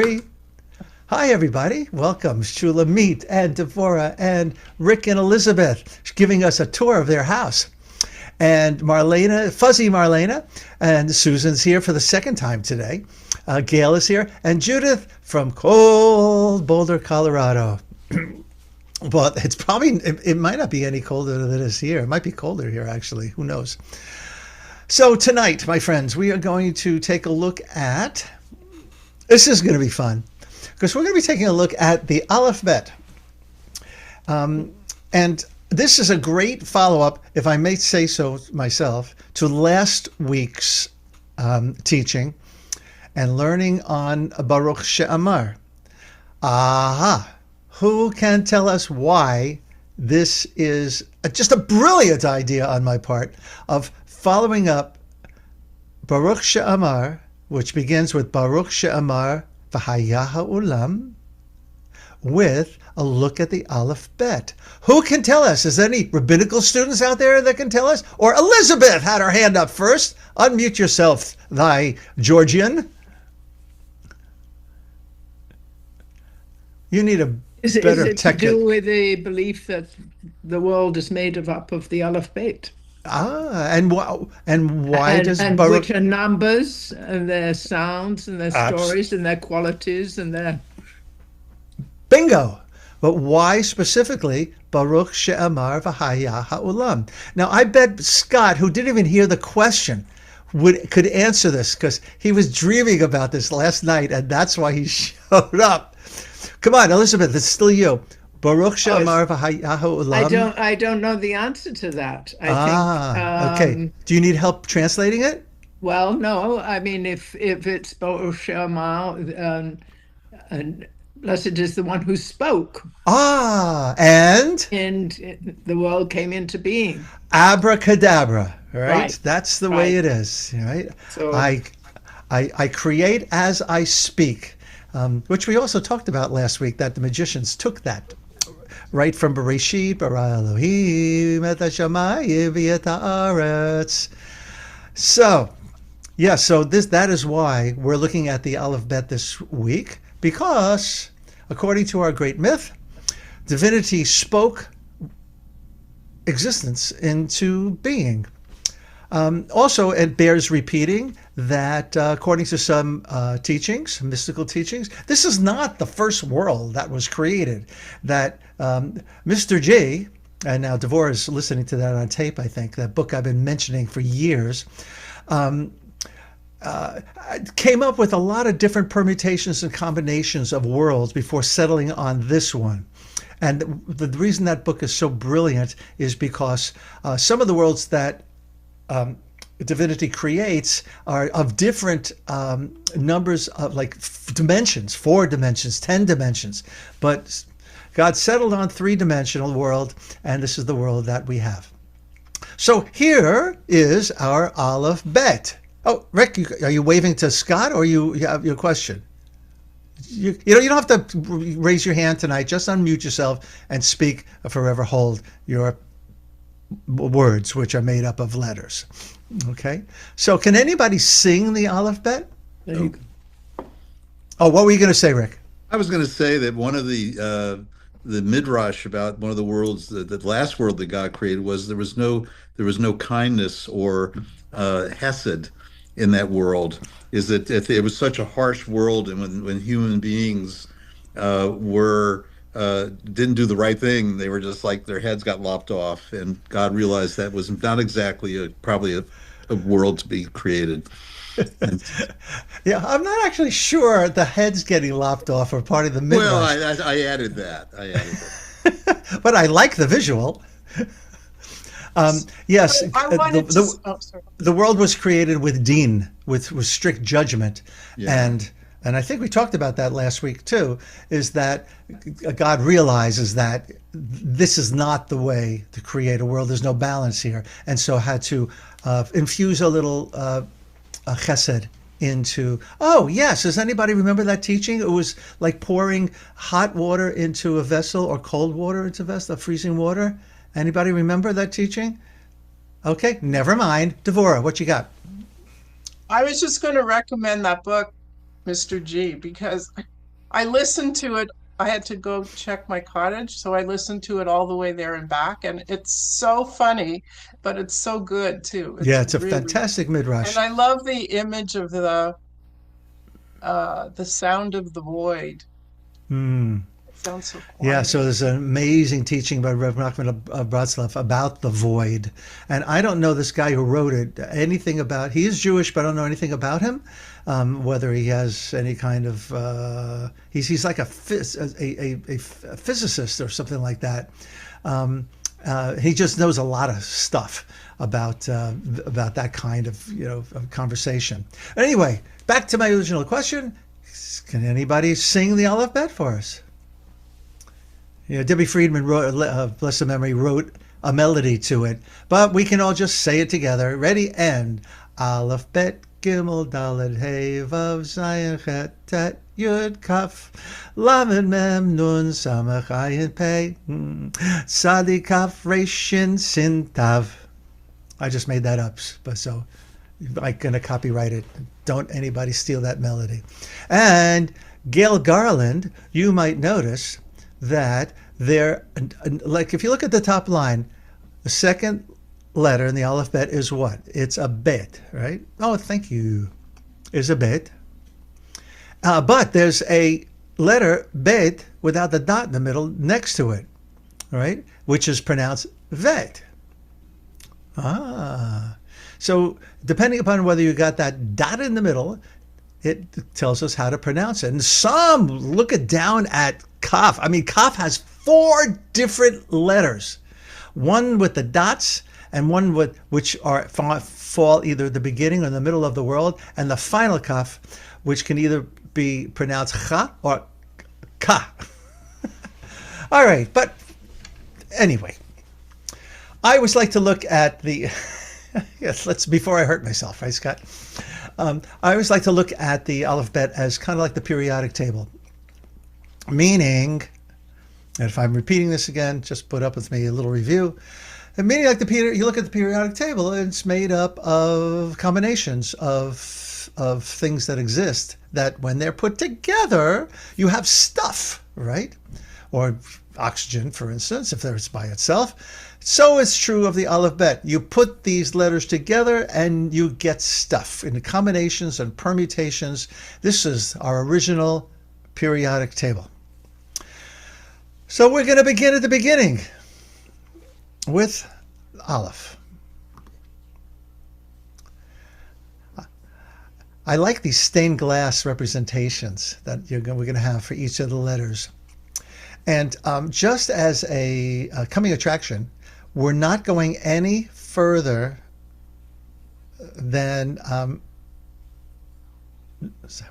Three. Hi, everybody. Welcome, Shulamit and Devorah and Rick and Elizabeth, giving us a tour of their house. And Marlena, Fuzzy Marlena, and Susan's here for the second time today. Gail is here, and Judith from cold Boulder, Colorado. Well, it's probably, it might not be any colder than it is here. It might be colder here, actually. Who knows? So tonight, my friends, we are going to take a look at, this is going to be fun, because we're going to be taking a look at the AlephBet. And this is a great follow-up, if I may say so myself, to last week's teaching and learning on Baruch She'amar. Aha! Who can tell us why this is just a brilliant idea on my part of following up Baruch She'amar, which begins with Baruch She'amar V'haya ha'olam, with a look at the AlephBet. Who can tell us? Is there any rabbinical students out there that can tell us? Or Elizabeth had her hand up first. Unmute yourself, thy Georgian. You need a Is better it tech. to do with the belief that the world is made up of the AlephBet? And why does and Baruch... which are numbers and their sounds and their stories and their qualities and their... Bingo! But why specifically Baruch She'amar V'haya ha'olam? Now, I bet Scott, who didn't even hear the question, could answer this, because he was dreaming about this last night, and that's why he showed up. Come on, Elizabeth, it's still you. Baruch She'amar V'haya ha'olam. I don't know the answer to that. I think. Okay. Do you need help translating it? Well, no. I mean, if it's Baruch She'amar, and blessed is the one who spoke. And the world came into being. Abracadabra, right? Right. That's the way it is, right? So I create as I speak, which we also talked about last week, that the magicians took that right from Bereshit, bara Elohim et hashamayim v'et haaretz. So, yeah, so that is why we're looking at the AlephBet this week, because according to our great myth, divinity spoke existence into being. Also, it bears repeating that according to some teachings, mystical teachings, this is not the first world that was created. That Mr. J, and now Devorah is listening to that on tape, I think, that book I've been mentioning for years, came up with a lot of different permutations and combinations of worlds before settling on this one. And the reason that book is so brilliant is because some of the worlds that divinity creates are of different numbers of dimensions, 4 dimensions, 10 dimensions. But God settled on 3-dimensional world, and this is the world that we have. So here is our AlephBet. Oh, Rick, are you waving to Scott, or you have your question? You don't have to raise your hand tonight. Just unmute yourself and speak. Forever hold your words, which are made up of letters. Okay. So, can anybody sing the AlephBet? Oh, what were you going to say, Rick? I was going to say that one of the midrash about one of the worlds, the last world that God created, was there was no kindness or hesed in that world. Is that it was such a harsh world, and when human beings didn't do the right thing, they were just like their heads got lopped off, and God realized that was not exactly probably a world to be created. Yeah, I'm not actually sure the heads getting lopped off are part of the midrash. Well, I added that. But I like the visual. Yes, the world was created with din, with strict judgment. Yeah. And I think we talked about that last week too, is that God realizes that this is not the way to create a world. There's no balance here. And so had to infuse a little chesed into... Oh, yes. Does anybody remember that teaching? It was like pouring hot water into a vessel or cold water into a vessel, freezing water. Anybody remember that teaching? Okay, never mind. Devorah, what you got? I was just going to recommend that book Mr. G, because I listened to it. I had to go check my cottage, so I listened to it all the way there and back, and it's so funny, but it's so good too. Yeah, It's it's a really, fantastic and midrash. I love the image of the sound of the void. Hmm. It sounds so Yeah, so quiet. there's an amazing teaching by Rev. Nachman of Bratslav about the void. And I don't know this guy who wrote it anything about, he is Jewish, but I don't know anything about him, whether he has any kind of, he's like a physicist or something like that. He just knows a lot of stuff about that kind of, of conversation. Anyway, back to my original question. Can anybody sing the Aleph Bet for us? Debbie Friedman wrote, bless her memory, wrote a melody to it, but we can all just say it together. Ready? And Aleph Bet Gimel Daled Hey Vav Zayin Chet Tet Yud Kaf Lamed Mem Nun Samach Ayin Pei Sadi Kaf Reishin Sin Tav. I just made that up, but so I'm gonna copyright it. Don't anybody steal that melody. And Gail Garland, you might notice that there, like if you look at the top line, the second letter in the Aleph Bet is what? It's a bet, right? Oh, thank you. Is a bet. But there's a letter bet without the dot in the middle next to it, right? Which is pronounced vet. So depending upon whether you got that dot in the middle, it tells us how to pronounce it. And some look it down at Kaf. I mean, Kaf has 4 different letters, one with the dots and one which fall either at the beginning or the middle of the word, and the final Kaf, which can either be pronounced Cha or Ka. All right, but anyway, I always like to look at the yes, before I hurt myself, right, Scott? I always like to look at the Aleph Bet as kind of like the periodic table, meaning, and if I'm repeating this again, just put up with me a little review. And meaning, like you look at the periodic table, it's made up of combinations of things that exist. That when they're put together, you have stuff, right? Or oxygen, for instance, if it's by itself. So it's true of the Aleph Bet. You put these letters together and you get stuff in combinations and permutations. This is our original periodic table. So we're going to begin at the beginning with Aleph. I like these stained glass representations that we're going to have for each of the letters. And just as a coming attraction, we're not going any further than,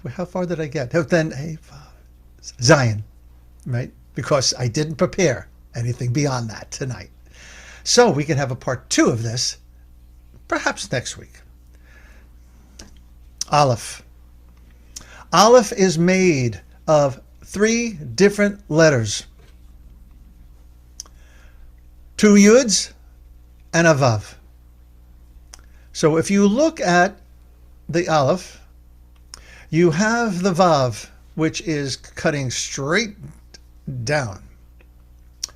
how far did I get? Then Zyin, right? Because I didn't prepare anything beyond that tonight. So we can have a part 2 of this, perhaps next week. Aleph. Aleph is made of 3 different letters. 2 yuds and a vav. So if you look at the Aleph, you have the vav, which is cutting straight down.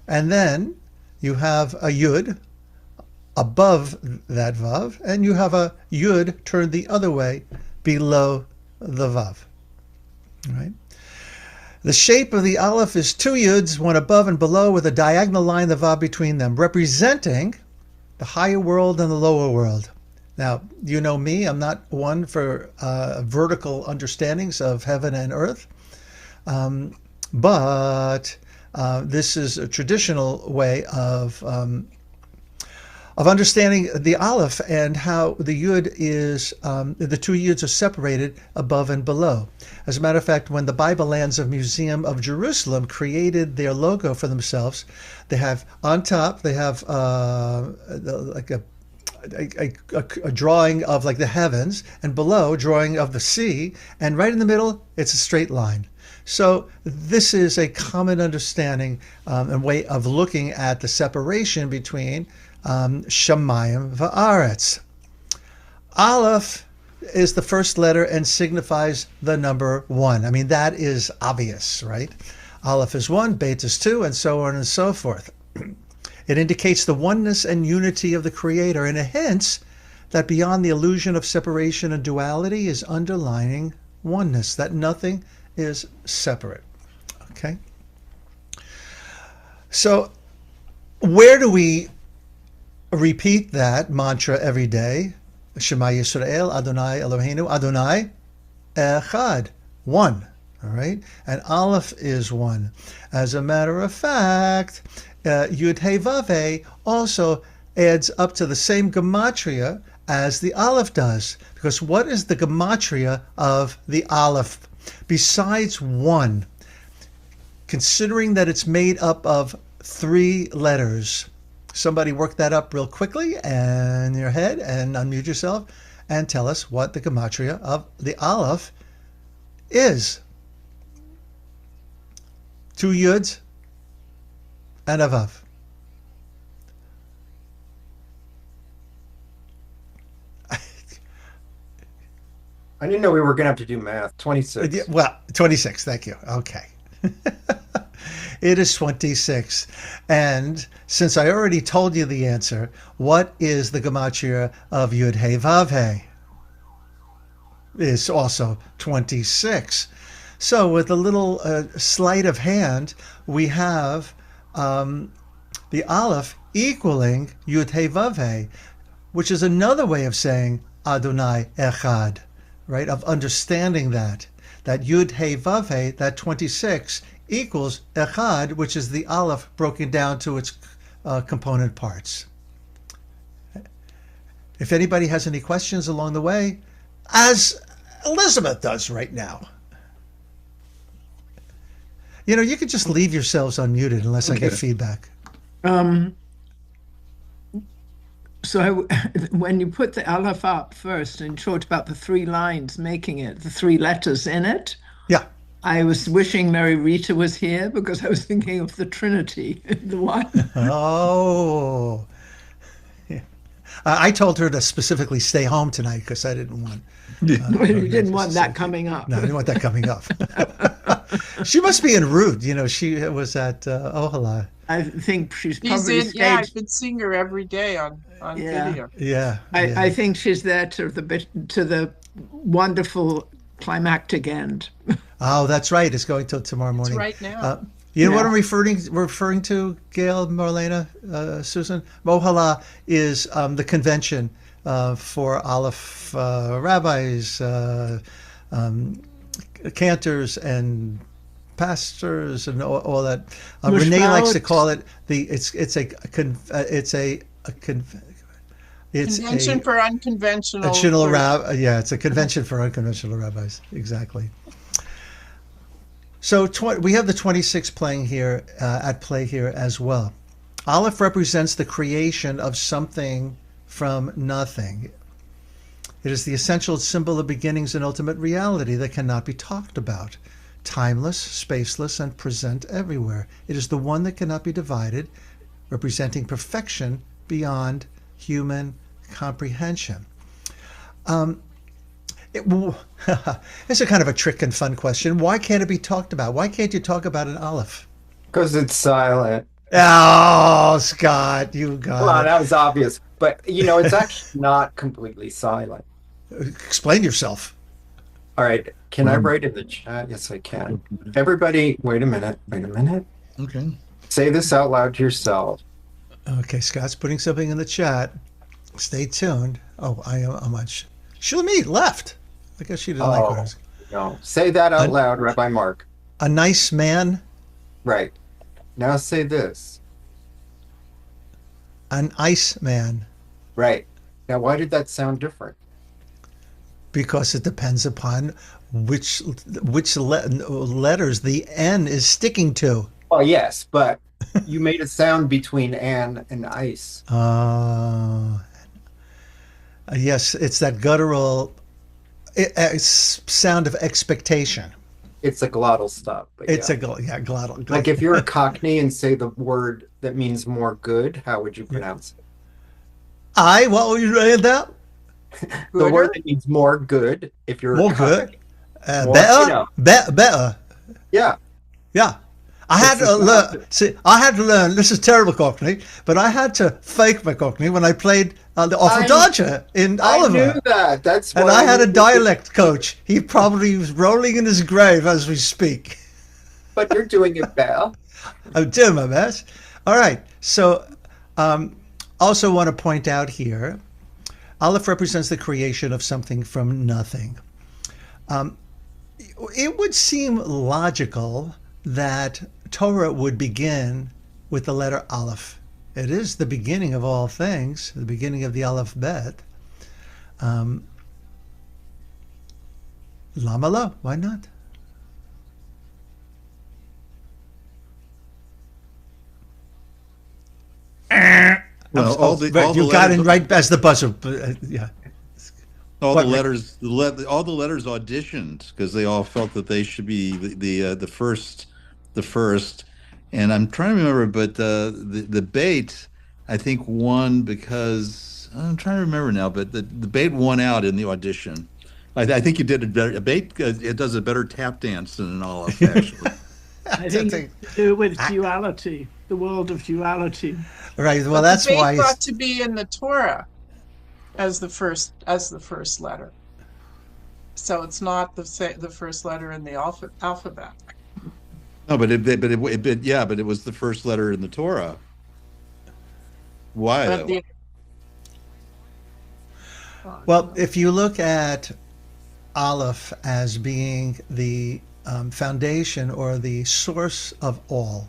And then you have a yud above that vav, and you have a yud turned the other way below the vav. Right? The shape of the Aleph is 2 yuds, one above and below, with a diagonal line, the vav between them, representing the higher world and the lower world. Now, you know me, I'm not one for vertical understandings of heaven and earth, but this is a traditional way of understanding the Aleph and how the Yud is, the 2 Yuds are separated above and below. As a matter of fact, when the Bible Lands of Museum of Jerusalem created their logo for themselves, they have on top, they have like a drawing of like the heavens, and below, drawing of the sea, and right in the middle, it's a straight line. So this is a common understanding and way of looking at the separation between Shamayim va'aretz. Aleph is the first letter and signifies the number one. I mean, that is obvious, right? Aleph is one, Bet is two, and so on and so forth. It indicates the oneness and unity of the Creator, and it hints that beyond the illusion of separation and duality is underlying oneness, that nothing is separate. Okay? So, where do we repeat that mantra every day? Shema Yisrael, Adonai Eloheinu, Adonai Echad, one. All right? And Aleph is one. As a matter of fact, Yud He Vav He also adds up to the same gematria as the Aleph does. Because what is the gematria of the Aleph? Besides one, considering that it's made up of 3 letters. Somebody work that up real quickly in your head and unmute yourself and tell us what the gematria of the Aleph is. 2 yuds and a vav. I didn't know we were going to have to do math. 26. Well, 26. Thank you. Okay. It is 26. And since I already told you the answer, what is the gematria of Yud He Vav He? It's also 26. So with a little sleight of hand, we have the Aleph equaling Yud He Vav He, which is another way of saying Adonai Echad, right? Of understanding that Yud He Vav He, that 26, equals Echad, which is the Aleph broken down to its component parts. If anybody has any questions along the way, as Elizabeth does right now. You know, you could just leave yourselves unmuted unless I get feedback. So when you put the Aleph up first and talked about the 3 lines making it, the 3 letters in it, Yeah. I was wishing Mary Rita was here because I was thinking of the Trinity, the one. Oh. Yeah. I told her to specifically stay home tonight because I didn't want. You didn't want that coming up. No, I didn't want that coming up. She must be in Rude. You know, she was at Ohala. I think she's She's probably in, yeah, I staged. could see her every day on Yeah. video. Yeah. I think she's there to the wonderful climactic end. Oh, that's right. It's going till tomorrow morning. right now. You know what Yeah. I'm referring to, Gail, Marlena, Susan? Mohala is the convention for Aleph rabbis, cantors, and pastors, and all that. Renee likes to call it it's a Convention for unconventional. it's a convention for unconventional rabbis. Exactly. So we have the 26 playing here at play here as well. Aleph represents the creation of something from nothing. It is the essential symbol of beginnings and ultimate reality that cannot be talked about. Timeless, spaceless, and present everywhere. It is the one that cannot be divided, representing perfection beyond human comprehension. It's a kind of a trick and fun question. Why can't it be talked about? Why can't you talk about an Aleph? Because it's silent. Oh, Scott, you got Well, it. that was obvious. But, it's actually not completely silent. Explain yourself. All right. Can I write in the chat? Yes, I can. Everybody, wait a minute. Okay. Say this out loud to yourself. Okay, Scott's putting something in the chat. Stay tuned. Oh, I'm on. Shulamit left. I guess she didn't like what I was. No. Say that out loud, Rabbi Mark. A nice man. Right. Now say this. An ice man. Right. Now, why did that sound different? Because it depends upon which letters the N is sticking to. Well, yes, but you made a sound between an and ice. Yes, it's that guttural sound of expectation. It's a glottal stop. But It's yeah. glottal. Like if you're a Cockney and say the word that means more good, how would you pronounce it? What were you saying that? The word Gooder? that means more good if you're More good. More, Better. Better. yeah. Yeah. I It's had the to learn. sound. See, I had to learn. This is terrible Cockney, but I had to fake my Cockney when I played the Awful I Dodger in I knew Oliver. that. That's And why I I had a knew you could, dialect coach. He probably was rolling in his grave as we speak. but you're doing it well. I'm doing my best. All right. So, um, also want to point out here, Aleph represents the creation of something from nothing. Um, it would seem logical that Torah would begin with the letter Aleph. It is the beginning of all things, the beginning of the AlephBet. Um, Lama lo? Why not? Well, Right, you got in right as the buzzer. Yeah. all the What, Rick? letters, all the letters auditioned because they all felt that they should be the first. And I'm trying to remember, but the bait I think won because I'm trying to remember now, but the bait won out in the audition. I think you did a better. A bait it does a better tap dance than an Aleph actually. I think it's to do with duality, the world of duality. Right. Well, But that's the why. bait got to be in the Torah as the first letter. So it's not the first letter in the alphabet. No, but it was the first letter in the Torah. Why But though? the Well, if you look at Aleph as being the foundation or the source of all,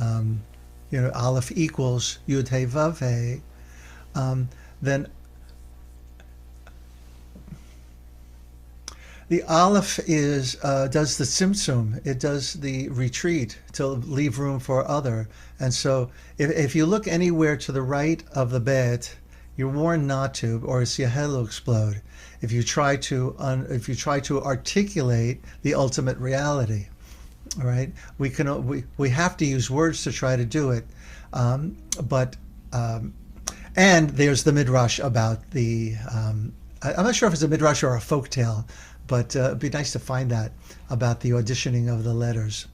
um, Aleph equals Yud He Vav He, then the Aleph does the Tzimtzum. It does the retreat to leave room for other. And so if you look anywhere to the right of the Bet, you're warned not to, or else your head will explode. If you try to articulate the ultimate reality, all right, we have to use words to try to do it, but and there's the midrash about the. I'm not sure if it's a midrash or a folk tale, but it'd be nice to find that about the auditioning of the letters.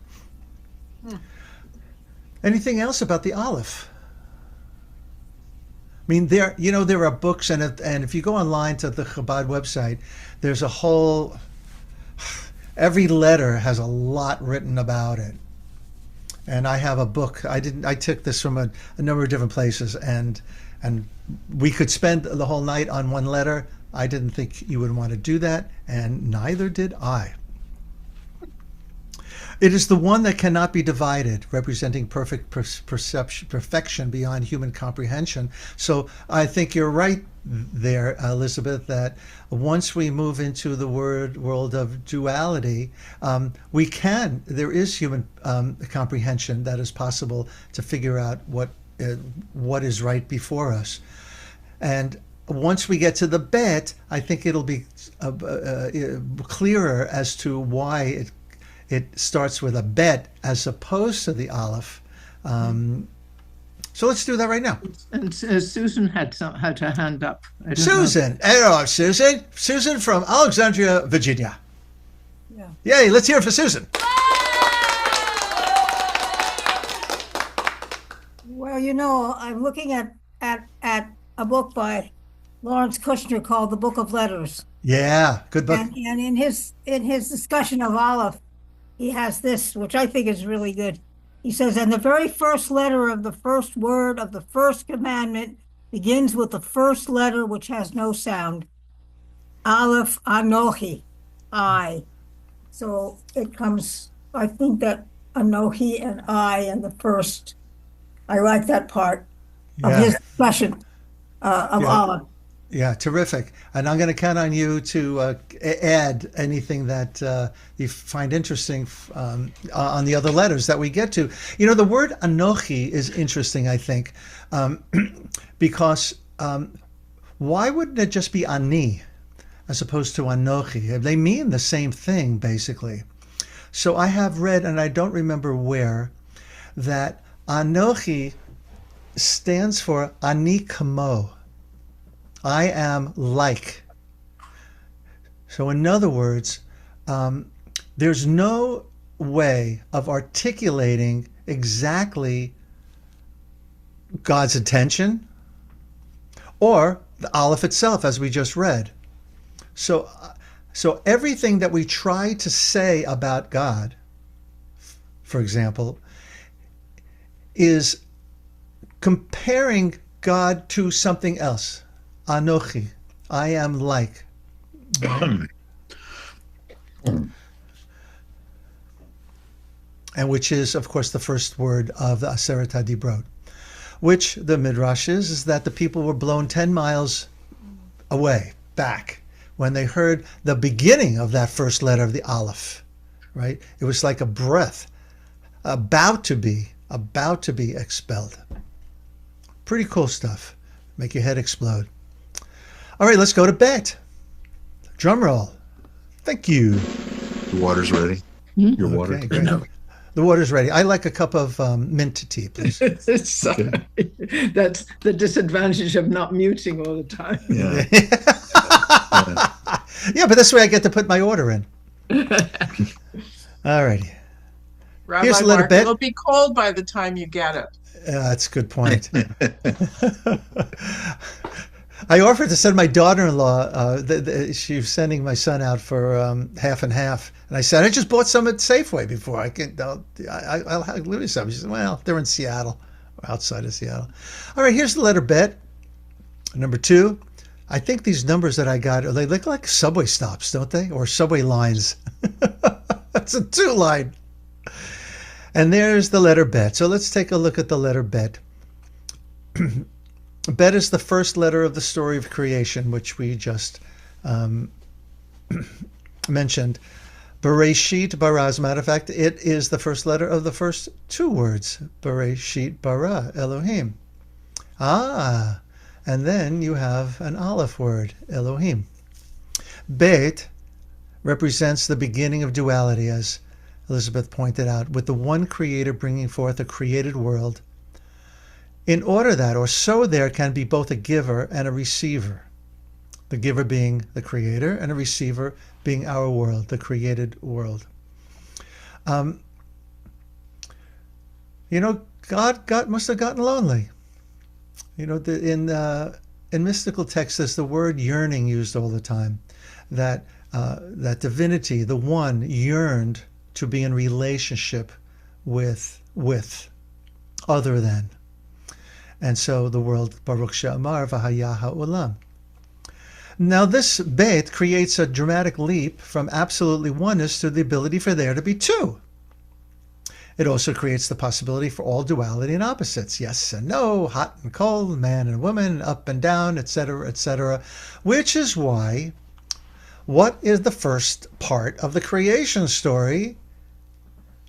Anything else about the Aleph? I mean, there are books, and if you go online to the Chabad website, there's a whole. Every letter has a lot written about it, and I have a book. I took this from a number of different places, and we could spend the whole night on one letter. I didn't think you would want to do that, and neither did I. It is the one that cannot be divided, representing perfect perfection beyond human comprehension. So I think you're right there, Elizabeth, that once we move into the world of duality, there is human comprehension that is possible to figure out what is right before us. And once we get to the Bet, I think it'll be clearer as to why it starts with a Bet as opposed to the Aleph. So let's do that right now. And Susan had her hand up. I don't know. Susan. Hello, Susan. Susan from Alexandria, Virginia. Yeah. Yay, let's hear it for Susan. Well, I'm looking at a book by Lawrence Kushner called The Book of Letters. Yeah, good book. And in his discussion of Aleph, he has this, which I think is really good. He says, and the very first letter of the first word of the first commandment begins with the first letter which has no sound. Aleph Anochi, I. So it comes, I think that Anochi and I and the first, I like that part of Yeah. his discussion of Yeah. Aleph. Yeah, terrific. And I'm going to count on you to add anything that you find interesting on the other letters that we get to. The word Anochi is interesting, I think, because why wouldn't it just be Ani as opposed to Anochi? They mean the same thing, basically. So I have read, and I don't remember where, that Anochi stands for Ani Kamo. I am like. So in other words, there's no way of articulating exactly God's intention or the Aleph itself, as we just read. So everything that we try to say about God, for example, is comparing God to something else. Anochi, I am like. And which is, of course, the first word of the Aseret HaDibrot, which the Midrash is that the people were blown 10 miles away, back, when they heard the beginning of that first letter of the Aleph, right? It was like a breath about to be expelled. Pretty cool stuff. Make your head explode. All right, let's go to Bet. Drum roll. Thank you. The water's ready. Your water. Okay, great. The water's ready. I like a cup of mint tea, please. Sorry. That's the disadvantage of not muting all the time. Yeah. Yeah, but this way I get to put my order in. All righty. Rabbi Here's a little Mark, bit. it'll be cold by the time you get it. That's a good point. I offered to send my daughter-in-law. She was sending my son out for half and half, and I said, "I just bought some at Safeway before. I'll have literally some." She said, "Well, they're in Seattle, or outside of Seattle." All right, here's the letter Bet. Number 2. I think these numbers that I got, they look like subway stops, don't they, or subway lines? That's a 2 line. And there's the letter Bet. So let's take a look at the letter Bet. Bet is the first letter of the story of creation, which we just mentioned. Bereshit bara, as a matter of fact, it is the first letter of the first 2 words. Bereshit bara, Elohim. And then you have an Aleph word, Elohim. Bet represents the beginning of duality, as Elizabeth pointed out, with the one creator bringing forth a created world, in order that, or so there can be both a giver and a receiver. The giver being the creator and a receiver being our world, the created world. God must have gotten lonely. In mystical texts, there's the word yearning used all the time, that divinity, the one, yearned to be in relationship with other than. And so the world, Baruch She'amar v'haya ha'olam. Now this Bet creates a dramatic leap from absolutely oneness to the ability for there to be 2. It also creates the possibility for all duality and opposites, yes and no, hot and cold, man and woman, up and down, etc., which is why, what is the first part of the creation story?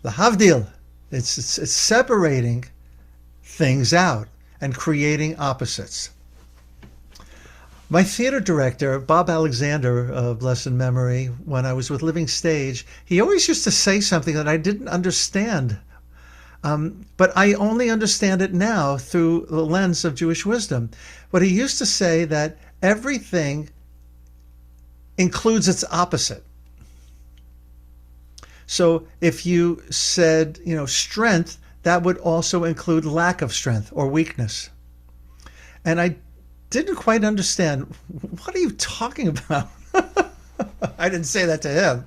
The Havdil. It's separating things out and creating opposites. My theater director, Bob Alexander, of blessed memory, when I was with Living Stage, he always used to say something that I didn't understand. But I only understand it now through the lens of Jewish wisdom. But he used to say that everything includes its opposite. So if you said, strength, that would also include lack of strength or weakness. And I didn't quite understand, what are you talking about? I didn't say that to him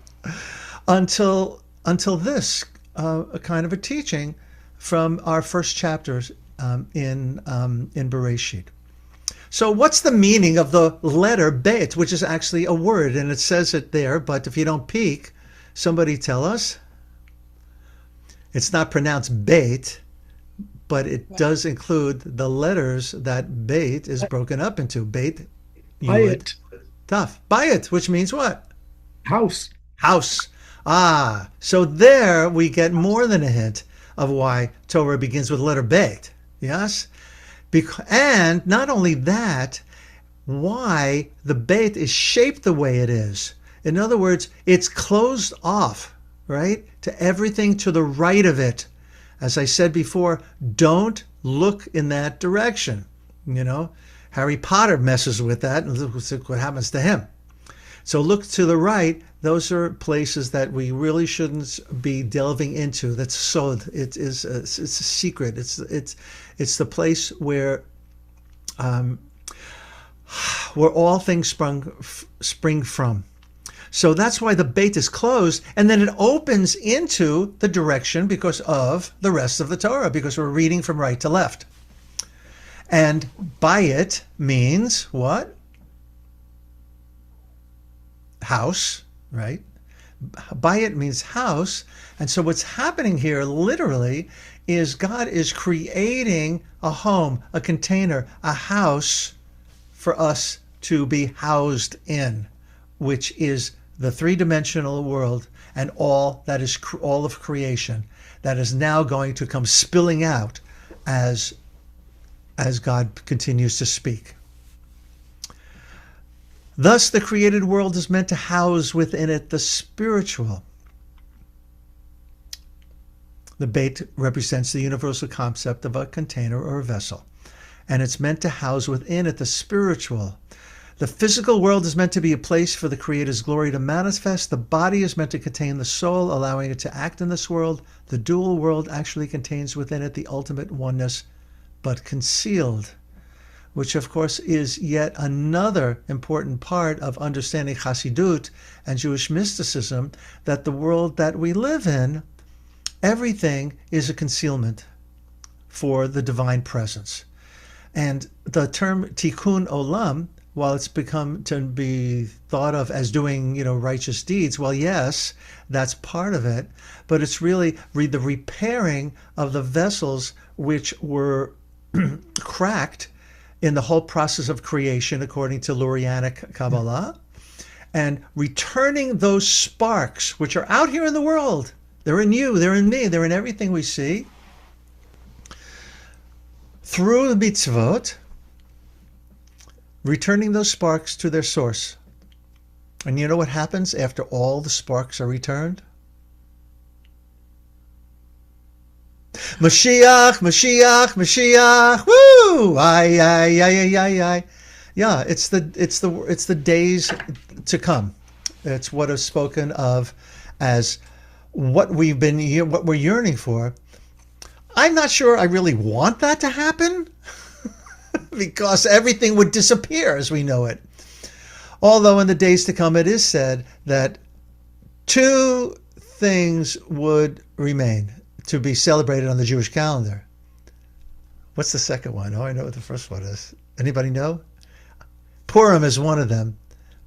until this kind of a teaching from our first chapters in Bereshit. So what's the meaning of the letter Bet, which is actually a word, and it says it there, but if you don't peek, somebody tell us. It's not pronounced Beit, but it does include the letters that Beit is broken up into. Beit, Yud, Taf. Bayit, which means what? House. House. So there we get more than a hint of why Torah begins with letter Bet. Yes? And not only that, why the Beit is shaped the way it is. In other words, it's closed off, right, to everything to the right of it. As I said before, don't look in that direction. Harry Potter messes with that, and look what happens to him. So look to the right. Those are places that we really shouldn't be delving into. That's sod. It's a secret. It's the place where all things spring from. So that's why the Beit is closed, and then it opens into the direction because of the rest of the Torah, because we're reading from right to left. And Bayit means what? House, right? Bayit means house. And so what's happening here literally is God is creating a home, a container, a house for us to be housed in, which is the three-dimensional world and all that is all of creation that is now going to come spilling out as God continues to speak. Thus, the created world is meant to house within it the spiritual. The Beit represents the universal concept of a container or a vessel, and it's meant to house within it the spiritual. The physical world is meant to be a place for the Creator's glory to manifest. The body is meant to contain the soul, allowing it to act in this world. The dual world actually contains within it the ultimate oneness, but concealed, which of course is yet another important part of understanding Chassidut and Jewish mysticism, that the world that we live in, everything is a concealment for the divine presence. And the term tikkun olam, while it's become to be thought of as doing, righteous deeds, well, yes, that's part of it, but it's really the repairing of the vessels which were cracked in the whole process of creation, according to Lurianic Kabbalah, and returning those sparks which are out here in the world. They're in you, they're in me, they're in everything we see, through the mitzvot, returning those sparks to their source. And you know what happens after all the sparks are returned? Mashiach, Mashiach, Mashiach! Woo! Ay, ay, ay, ay, ay, ay. Yeah, it's the days to come. It's what is spoken of as what we're yearning for. I'm not sure I really want that to happen, because everything would disappear as we know it. Although in the days to come, it is said that two things would remain to be celebrated on the Jewish calendar. What's the second one? Oh, I know what the first one is. Anybody know? Purim is one of them,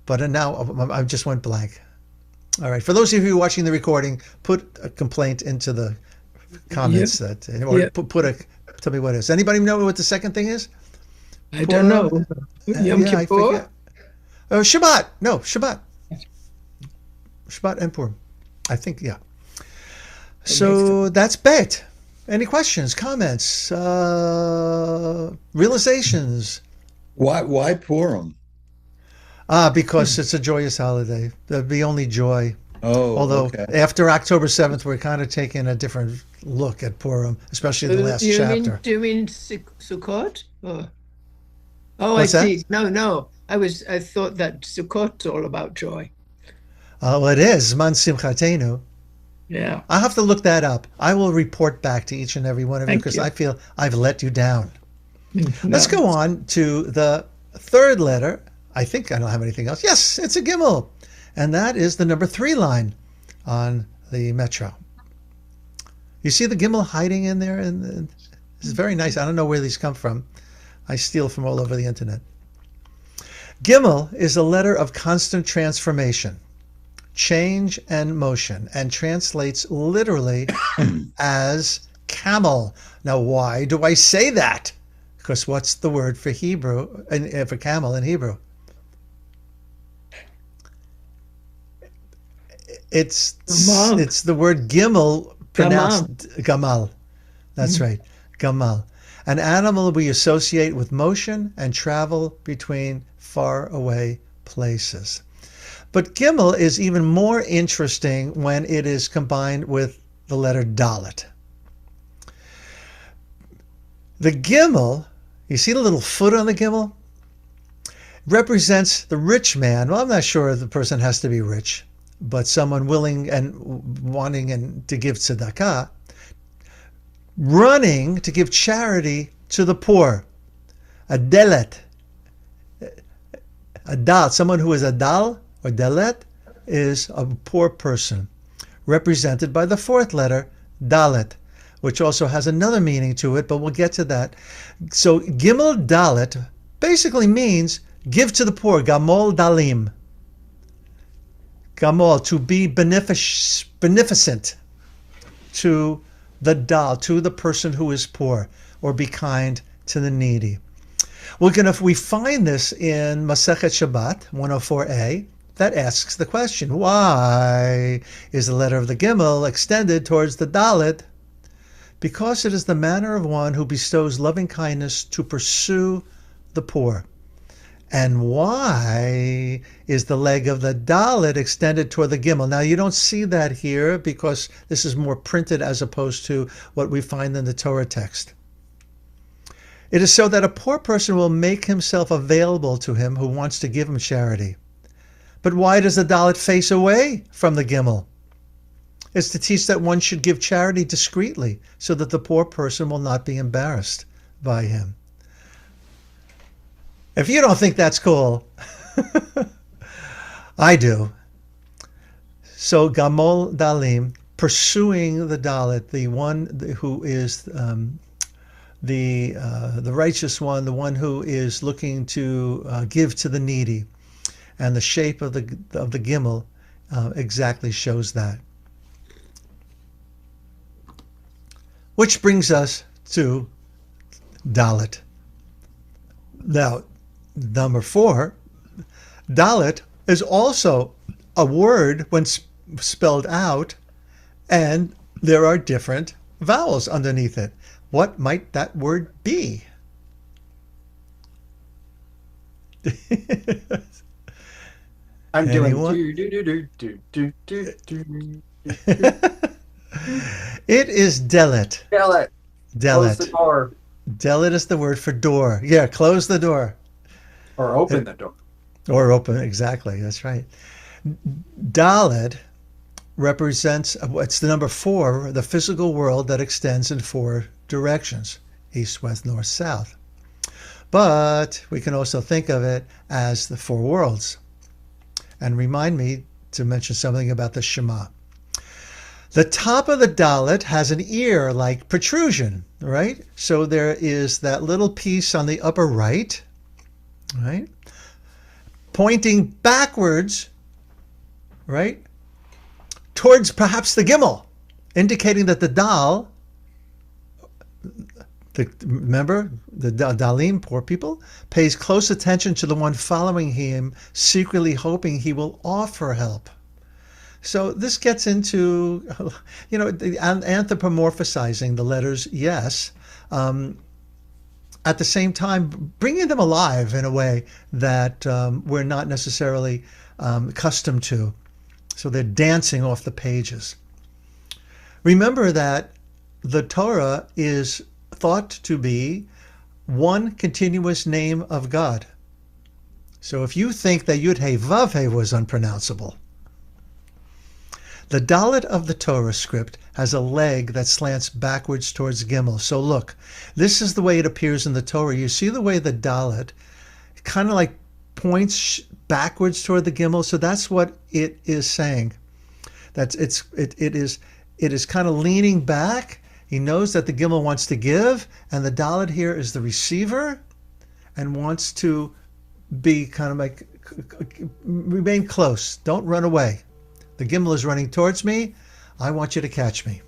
but now I just went blank. All right. For those of you watching the recording, put a complaint into the comments or tell me what it is. Anybody know what the second thing is? I don't know. Yom Kippur? Shabbat. No, Shabbat. Shabbat and Purim. I think, yeah. So that's Bet. Any questions, comments, realizations? Why Purim? Because it's a joyous holiday. The only joy. Oh, although okay. After October 7th, we're kind of taking a different look at Purim, especially the last chapter. Do you mean Sukkot? What's I see. that? No. I thought that Sukkot's all about joy. Well, it is. Man Simchatenu. Yeah. I'll have to look that up. I will report back to each and every one of you because I feel I've let you down. No. Let's go on to the third letter. I think I don't have anything else. Yes, it's a Gimel. And that is the number 3 line on the Metro. You see the Gimel hiding in there? And it's very nice. I don't know where these come from. I steal from all over the internet. Gimel is a letter of constant transformation, change and motion, and translates literally as camel. Now, why do I say that? Because what's the word for Hebrew and for camel in Hebrew? It's the word gimel pronounced gamal. That's right, gamal. An animal we associate with motion and travel between far away places. But Gimel is even more interesting when it is combined with the letter Dalet. The Gimel, you see the little foot on the Gimel? represents the rich man. Well, I'm not sure if the person has to be rich, but someone willing and wanting and to give tzedakah, running to give charity to the poor. A delet, a dal, someone who is a dal or delet is a poor person, represented by the fourth letter, dalet, which also has another meaning to it, but we'll get to that. So Gimel Dalet basically means give to the poor, Gamol Dalim. Gamol, to be beneficent to the dal, to the person who is poor, or be kind to the needy. We find this in Masechet Shabbat 104a that asks the question, why is the letter of the Gimel extended towards the Dalet? Because it is the manner of one who bestows loving kindness to pursue the poor. And why is the leg of the Dalet extended toward the Gimel? Now, you don't see that here because this is more printed as opposed to what we find in the Torah text. It is so that a poor person will make himself available to him who wants to give him charity. But why does the Dalet face away from the Gimel? It's to teach that one should give charity discreetly so that the poor person will not be embarrassed by him. If you don't think that's cool, I do. So Gamol Dalim, pursuing the Dalet, the one who is the righteous one, the one who is looking to give to the needy, and the shape of the Gimel exactly shows that. Which brings us to Dalet. Now, number 4, Dalet is also a word when spelled out, and there are different vowels underneath it. What might that word be? I'm Anyone? doing It is Delet. Delet. Close the Delet. door Delet is the word for door. Yeah, close the door. or open the door. Or open, exactly. That's right. Dalet represents, it's the number 4, the physical world that extends in 4 directions, east, west, north, south. But we can also think of it as the 4 worlds. And remind me to mention something about the Shema. The top of the Dalet has an ear-like protrusion, right? So there is that little piece on the upper right, right? Pointing backwards, right? Towards perhaps the Gimel, indicating that the Dal, remember, the Dalim, poor people, pays close attention to the one following him, secretly hoping he will offer help. So this gets into, the anthropomorphizing the letters, yes. At the same time, bringing them alive in a way that we're not necessarily accustomed to. So they're dancing off the pages. Remember that the Torah is thought to be one continuous name of God. So if you think that Yud He Vav He was unpronounceable, the Dalet of the Torah script has a leg that slants backwards towards Gimel. So look, this is the way it appears in the Torah. You see the way the Dalet kind of like points backwards toward the Gimel. So that's what it is saying. It is kind of leaning back. He knows that the Gimel wants to give, and the Dalet here is the receiver and wants to be kind of like remain close. Don't run away. The Gimel is running towards me. I want you to catch me.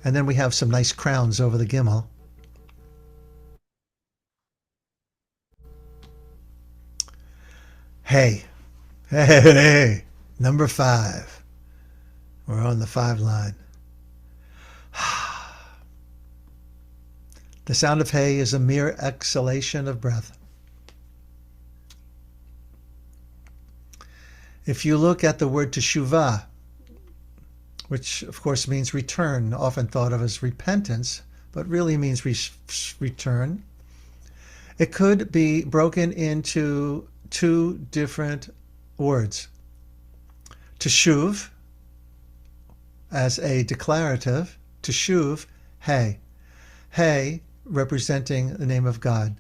And then we have some nice crowns over the Gimel. Hey, number 5. We're on the 5 line. The sound of hey is a mere exhalation of breath. If you look at the word teshuvah, which of course means return, often thought of as repentance, but really means return, It could be broken into two different words. Teshuv as a declarative, teshuv, hey. Hey representing the name of God.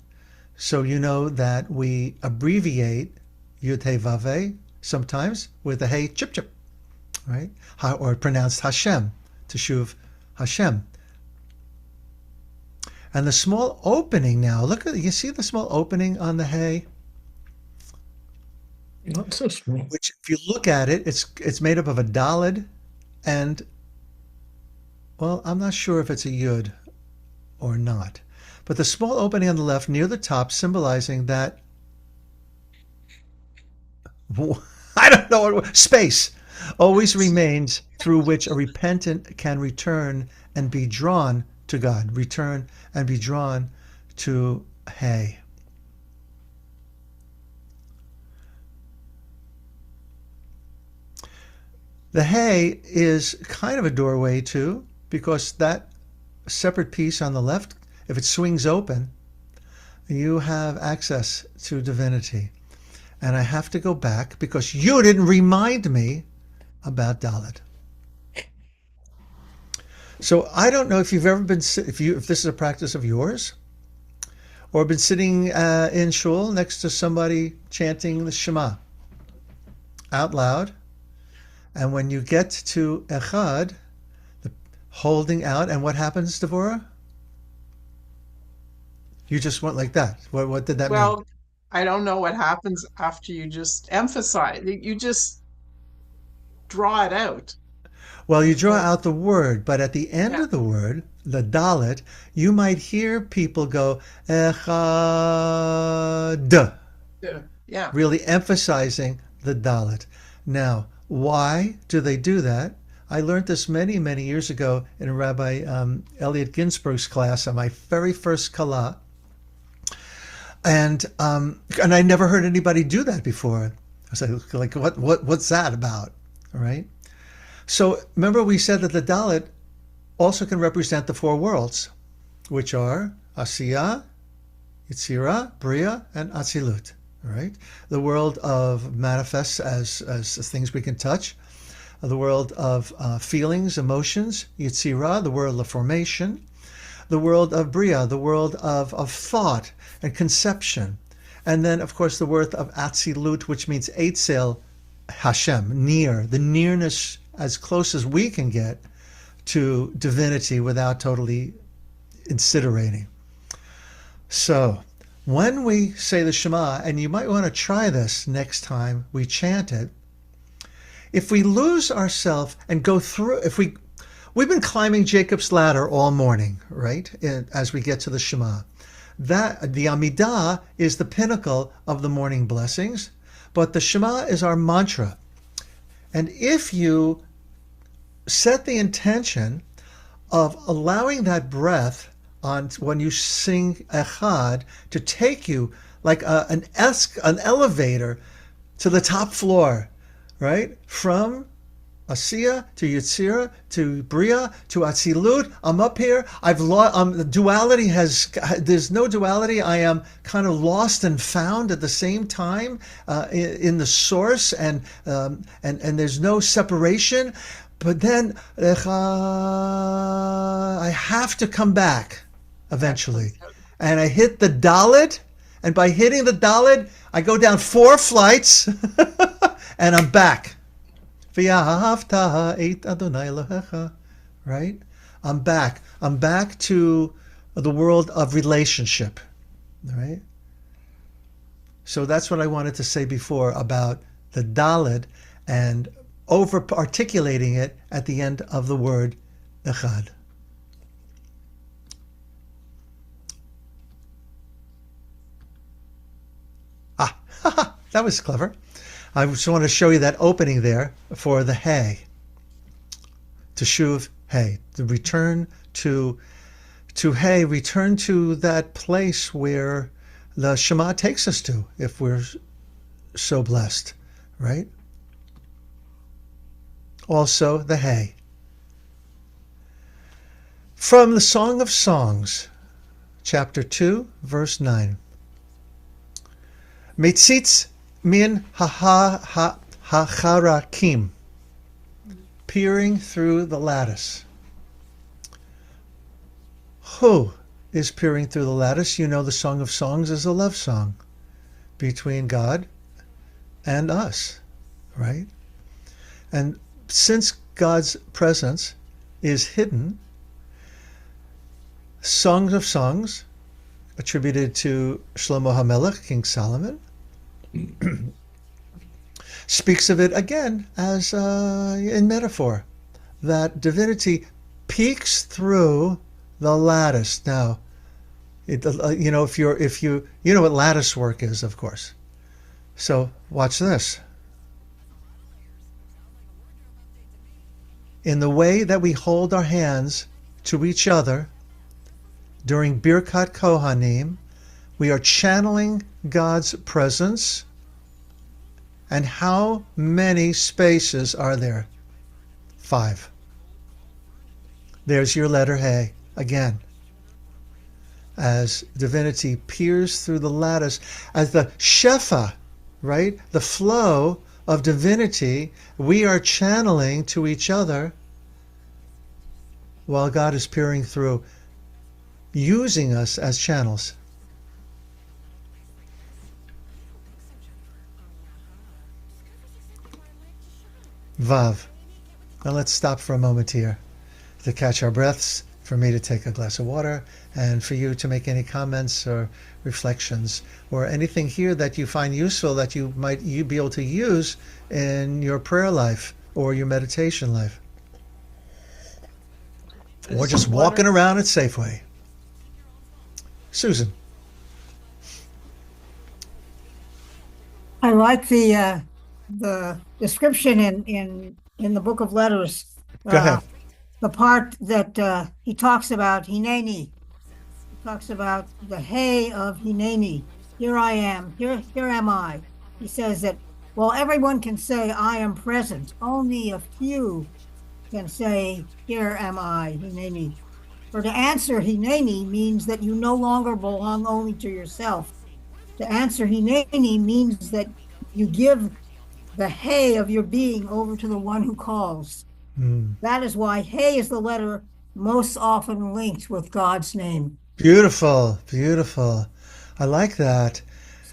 So you know that we abbreviate Yud Hey Vav Hey sometimes with a hey chip chip, right? Or pronounced Hashem, teshuv Hashem. And the small opening now, look at, you see the small opening on the hey? Not so small. Which, if you look at it, it's made up of a dalid and, well, I'm not sure if it's a yud or not. But the small opening on the left near the top symbolizing that, I don't know, what space always remains through which a repentant can return and be drawn to God. Return and be drawn to hey. The hay is kind of a doorway too, because that separate piece on the left, if it swings open, you have access to divinity. And I have to go back because you didn't remind me about Dalet. So I don't know if you've ever been, if this is a practice of yours, or been sitting in shul next to somebody chanting the Shema out loud. And when you get to Echad, the holding out, and what happens, Devorah? You just went like that. What did that mean? Well, I don't know what happens after you just emphasize. You just draw it out. Well, you draw out the word, but at the end Yeah. of the word, the Dalet, you might hear people go Echad, Yeah. really emphasizing the Dalet. Now, why do they do that? I learned this many, many years ago in Rabbi Elliot Ginsburg's class on my very first Kala. And I never heard anybody do that before. I was like, what's that about? All right. So remember we said that the Dalet also can represent the four worlds, which are Asiya, Yitzira, Bria, and Atzilut. All right. The world of manifests as things we can touch. The world of feelings, emotions, Yitzira, the world of formation. The world of Bria, the world of thought and conception. And then, of course, the world of Atzilut, which means Eitzel Hashem, near, the nearness as close as we can get to divinity without totally incinerating. So, when we say the Shema, and you might want to try this next time we chant it, if we lose ourselves and go through, we've been climbing Jacob's ladder all morning, right? As we get to the Shema. That the Amidah is the pinnacle of the morning blessings, but the Shema is our mantra. And if you set the intention of allowing that breath on when you sing Echad to take you like an elevator to the top floor, right? From Asiya to Yitzira to Bria to Atzilut. I'm up here. I've lost. The duality there's no duality. I am kind of lost and found at the same time in the source, and there's no separation. But then I have to come back eventually, and I hit the Dalet, and by hitting the Dalet, I go down 4 flights, and I'm back. Right? I'm back. I'm back to the world of relationship. All right? So that's what I wanted to say before about the Dalet and over articulating it at the end of the word Echad. That was clever. I just want to show you that opening there for the Hey. Teshuv Hey. The return to Hey, return to that place where the Shema takes us to, if we're so blessed, right? Also the Hey. From the Song of Songs, chapter 2, verse 9. Mitzitz min hacharakim, peering through the lattice. Who is peering through the lattice? You know the Song of Songs is a love song between God and us, right? And since God's presence is hidden, Songs of Songs, attributed to Shlomo HaMelech, King Solomon, speaks of it again as in metaphor, that divinity peeks through the lattice. Now, you know, if you know what lattice work is, of course. So watch this. In the way that we hold our hands to each other during Birkat Kohanim, we are channeling God's presence. And how many spaces are there? 5. There's your letter Hey again. As divinity peers through the lattice, as the Shefa, right? The flow of divinity, we are channeling to each other while God is peering through, using us as channels. Vav. Now let's stop for a moment here to catch our breaths, for me to take a glass of water, and for you to make any comments or reflections or anything here that you find useful that you be able to use in your prayer life or your meditation life. Or just walking around at Safeway. Susan. I like the description in the Book of Letters. Go ahead. The part that he talks about Hineni. He talks about the Hey of Hineni. Here I am. Here am I. He says that, well, everyone can say I am present. Only a few can say, here am I, Hineni. For to answer Hineni means that you no longer belong only to yourself. To answer Hineni means that you give the Hey of your being over to the one who calls. That is why Hey is the letter most often linked with God's name. Beautiful, beautiful. I like that.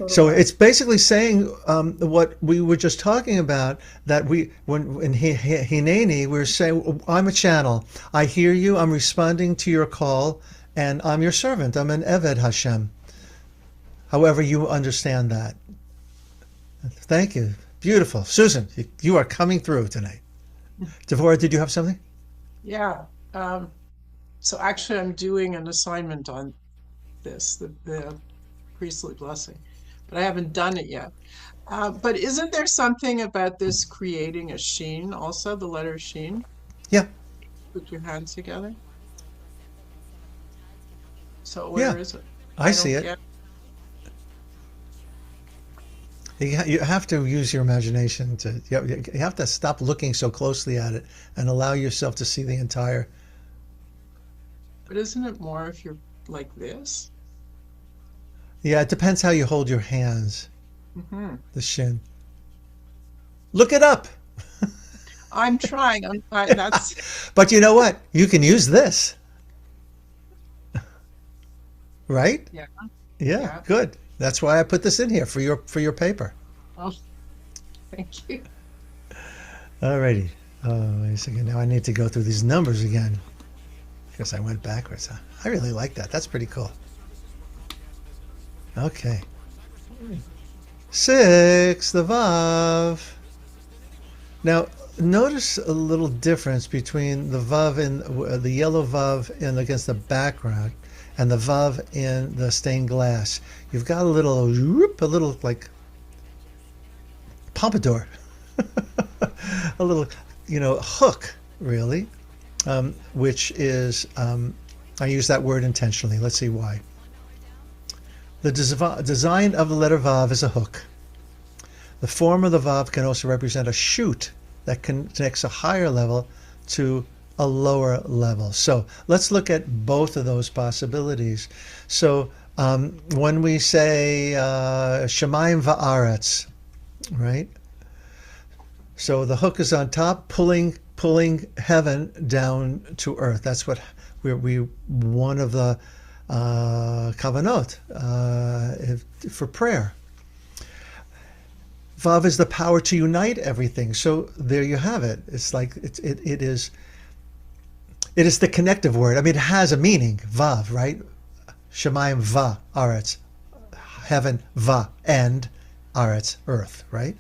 So it's basically saying what we were just talking about, that when in Hineni, we're saying, I'm a channel. I hear you, I'm responding to your call, and I'm your servant. I'm an Eved Hashem. However you understand that. Thank you. Beautiful. Susan, you are coming through tonight. Devorah, did you have something? Yeah. So actually, I'm doing an assignment on this, the priestly blessing, but I haven't done it yet. But isn't there something about this creating a sheen also, the letter sheen? Yeah. Put your hands together. So Yeah. where is it? I see it. You have to use your imagination you have to stop looking so closely at it and allow yourself to see the entire. But isn't it more if you're like this? Yeah, it depends how you hold your hands. Mm-hmm. The shin. Look it up. I'm trying. That's. But you know what? You can use this. Right? Yeah. Yeah, good. That's why I put this in here for your paper. Oh, thank you. Alrighty. Oh, wait a second. Now I need to go through these numbers again because I went backwards. I really like that. That's pretty cool. Okay. 6, the Vav. Now, notice a little difference between the Vav in the yellow Vav against the background and the Vav in the stained glass. You've got a little like pompadour, a little, hook, really, which is, I use that word intentionally. Let's see why. The design of the letter Vav is a hook. The form of the Vav can also represent a chute that connects a higher level to a lower level. So let's look at both of those possibilities. So When we say Shemayim va'aretz, right? So the hook is on top, pulling heaven down to earth. That's what we one of the kavanot for prayer. Vav is the power to unite everything. So there you have it. It's like it is the connective word. I mean, it has a meaning. Vav, right? Shemayim va aretz, heaven va, and aretz, earth, right?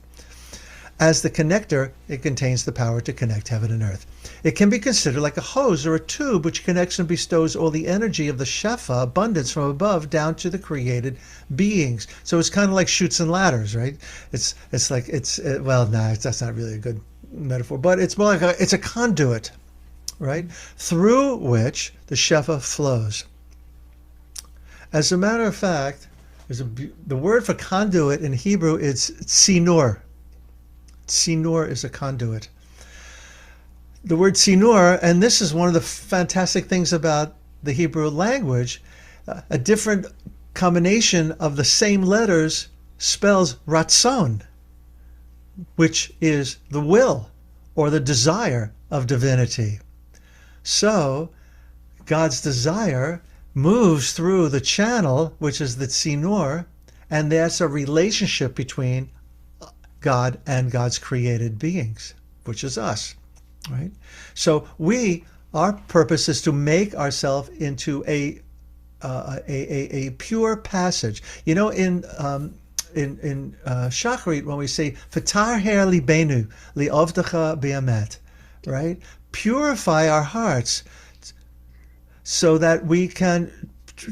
As the connector, it contains the power to connect heaven and earth. It can be considered like a hose or a tube which connects and bestows all the energy of the shefa, abundance from above, down to the created beings. So it's kind of like chutes and ladders, right? That's not really a good metaphor, but it's more like it's a conduit, right? Through which the shefa flows. As a matter of fact, the word for conduit in Hebrew is tsinor. Tsinor is a conduit. The word tsinor, and this is one of the fantastic things about the Hebrew language, a different combination of the same letters spells ratzon, which is the will or the desire of divinity. So God's desire moves through the channel, which is the tsinor, and that's a relationship between God and God's created beings, which is us, right? So our purpose is to make ourselves into a pure passage. You know, in Shachrit, when we say "Fatar her libenu li'ovdecha b'amet," right? Purify our hearts so that we can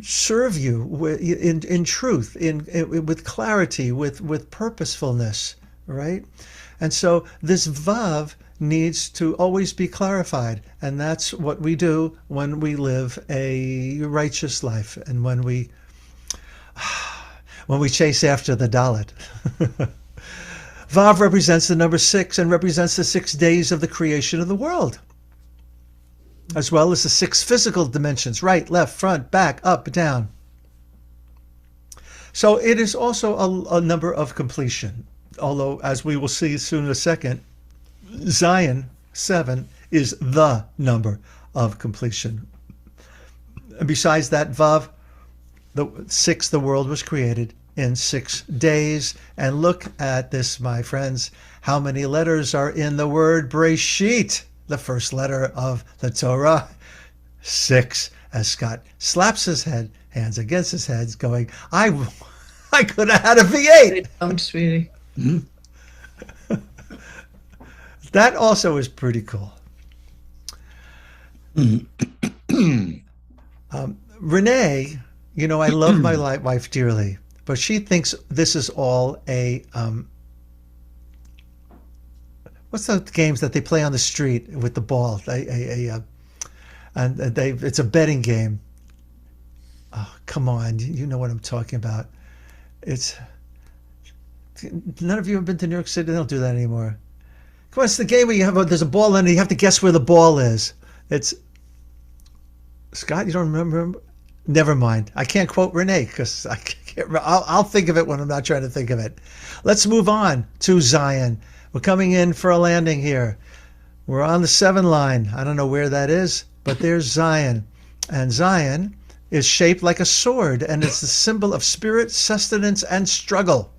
serve you in truth, with clarity, with purposefulness, right? And so this vav needs to always be clarified, and that's what we do when we live a righteous life and when we chase after the dalet. Vav represents the number 6 and represents the 6 days of the creation of the world, as well as the 6 physical dimensions: right, left, front, back, up, down. So it is also a number of completion, although, as we will see soon in a second, Zyin, 7, is the number of completion. And besides that, Vav, the 6, the world was created in 6 days. And look at this, my friends. How many letters are in the word Breshit, the first letter of the Torah? 6. As Scott slaps his hands against his head, going, I could have had a V8. Sweetie. That also is pretty cool. Renee, you know, I love my wife dearly, but she thinks this is all a what's the games that they play on the street with the ball? It's a betting game. Oh, come on, you know what I'm talking about. None of you have been to New York City. They don't do that anymore. Come on, it's the game where there's a ball in it, you have to guess where the ball is. It's Scott, you don't remember? Never mind. I can't quote Renee because I can't. I'll think of it when I'm not trying to think of it. Let's move on to Zyin. We're coming in for a landing here. We're on the 7 line. I don't know where that is, but there's Zyin. And Zyin is shaped like a sword, and it's the symbol of spirit, sustenance, and struggle.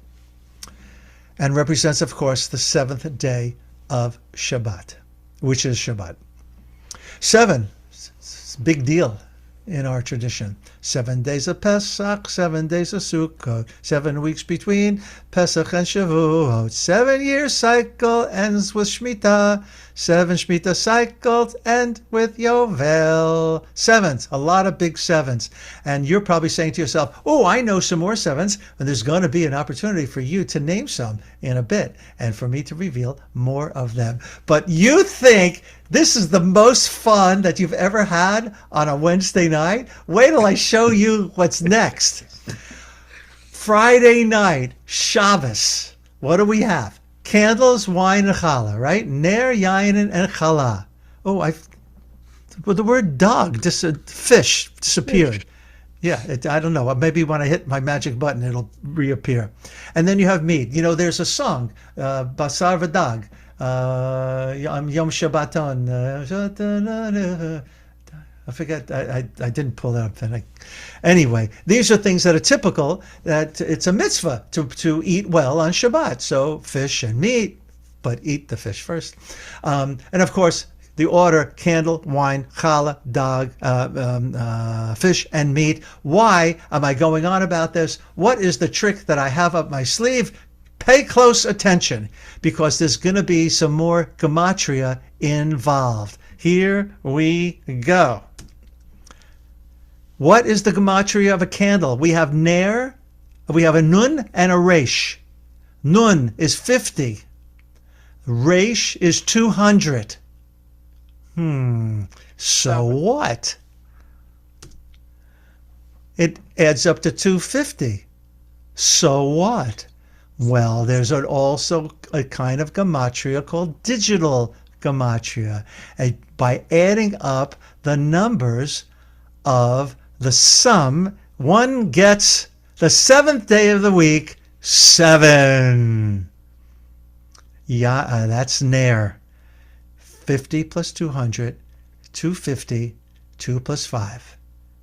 And represents, of course, the 7th day of Shabbat, which is Shabbat. 7, it's a big deal in our tradition. 7 days of Pesach, 7 days of Sukkot, 7 weeks between Pesach and Shavuot. 7-year cycle ends with Shemitah. 7 Shemitah cycles end with Yovel. 7s, a lot of big 7s. And you're probably saying to yourself, oh, I know some more 7s. And there's going to be an opportunity for you to name some in a bit and for me to reveal more of them. But you think this is the most fun that you've ever had on a Wednesday night? Wait till I show you what's next. Friday night, Shabbos. What do we have? Candles, wine, and challah, right? Ner, yayin, and challah. Oh, the word dog, fish disappeared. Yeah, I don't know. Maybe when I hit my magic button, it'll reappear. And then you have meat. You know, there's a song, Basar V'dag, Yom Shabbaton. I forget. I didn't pull that up. Then anyway, these are things that are typical. That it's a mitzvah to eat well on Shabbat. So fish and meat, but eat the fish first. And of course, the order: candle, wine, challah, dog, fish, and meat. Why am I going on about this? What is the trick that I have up my sleeve? Pay close attention, because there's going to be some more gematria involved. Here we go. What is the gematria of a candle? We have ner, we have a nun and a resh. Nun is 50. Resh is 200. So what? It adds up to 250. So what? Well, there's also a kind of gematria called digital gematria. By adding up the numbers of the sum, one gets the seventh day of the week, 7. Yeah, that's ner. 50 plus 200, 250, 2 plus 5.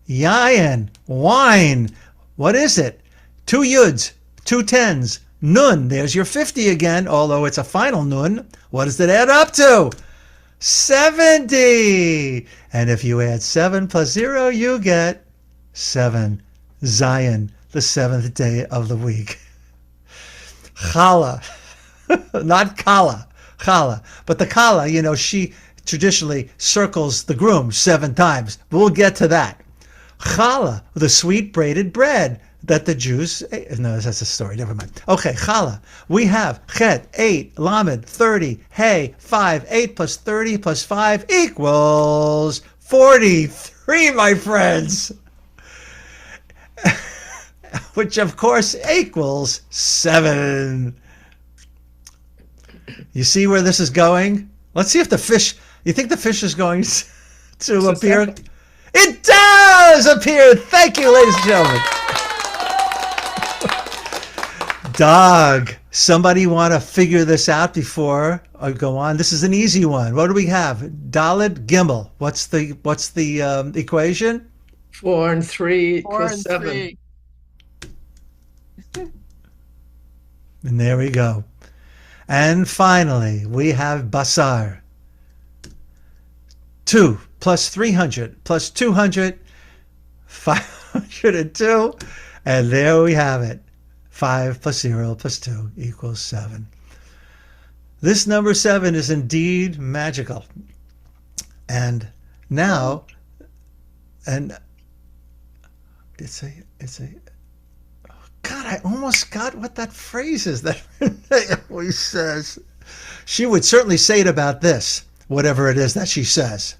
Yayin, wine. What is it? 2 yuds, 2 tens. Nun, there's your 50 again, although it's a final nun. What does it add up to? 70. And if you add 7 plus 0, you get 7. Zyin, the 7th day of the week. Challah, not kala. Challah. But the kala, you know, she traditionally circles the groom 7 times. We'll get to that. Challah, the sweet braided bread that the Jews ate. No, that's a story. Never mind. Okay, challah. We have chet, 8, lamed, 30, hey, 5. 8 plus 30 plus 5 equals 43, my friends. Which, of course, equals 7. You see where this is going? Let's see if the fish, you think the fish is going to appear? 7. It does appear. Thank you, ladies and gentlemen. Dog. Somebody want to figure this out before I go on? This is an easy one. What do we have? Daled Gimel. What's the equation? 4 and 3 4 plus and 7. 3. And there we go. And finally, we have basar. 2 plus 300 plus 200, 502. And there we have it. 5 plus 0 plus 2 equals 7. This number 7 is indeed magical. And now, and it's a, God, I almost got what that phrase is that Renee always says. She would certainly say it about this, whatever it is that she says.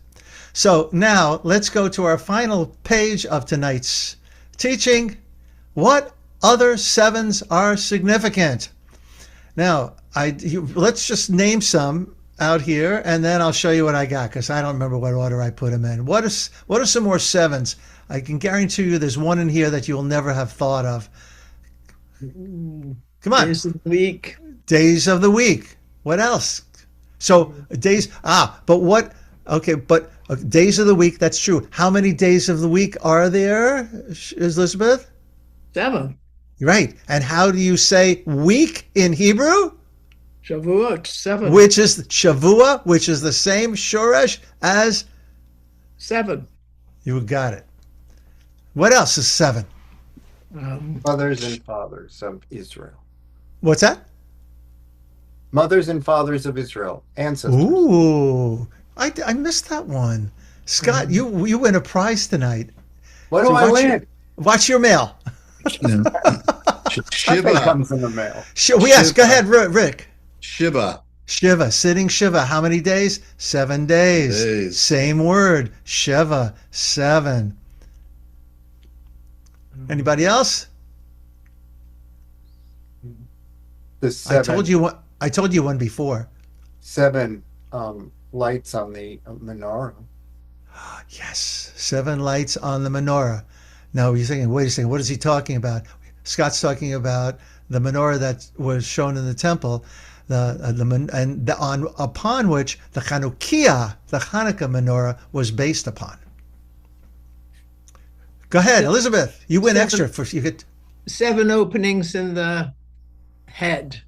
So now let's go to our final page of tonight's teaching. What other 7s are significant? Now, let's just name some out here, and then I'll show you what I got, because I don't remember what order I put them in. What are some more 7s? I can guarantee you there's one in here that you'll never have thought of. Come on. Days of the week. Days of the week. What else? So days, but what, okay, but days of the week, that's true. How many days of the week are there, Elizabeth? 7. Right. And how do you say week in Hebrew? Shavuot, 7. Which is Shavua, which is the same shoresh as? 7. You got it. What else is 7? Mothers and fathers of Israel. What's that? Mothers and fathers of Israel. Ancestors. Ooh, I missed that one. Scott, you win a prize tonight. What do I win? Watch your mail. Something Shiva. comes in the mail. Yes, go ahead, Rick. Shiva. Shiva, sitting Shiva. How many days? 7 days. Same word. Shiva, 7. Anybody else? The 7. I told you one before. 7 lights on the menorah. Yes, 7 lights on the menorah. No, you're thinking, wait a second, what is he talking about? Scott's talking about the menorah that was shown in the temple, upon which the Chanukiah, the Hanukkah menorah, was based upon. Go ahead, Elizabeth. You win extra for you get 7 openings in the head.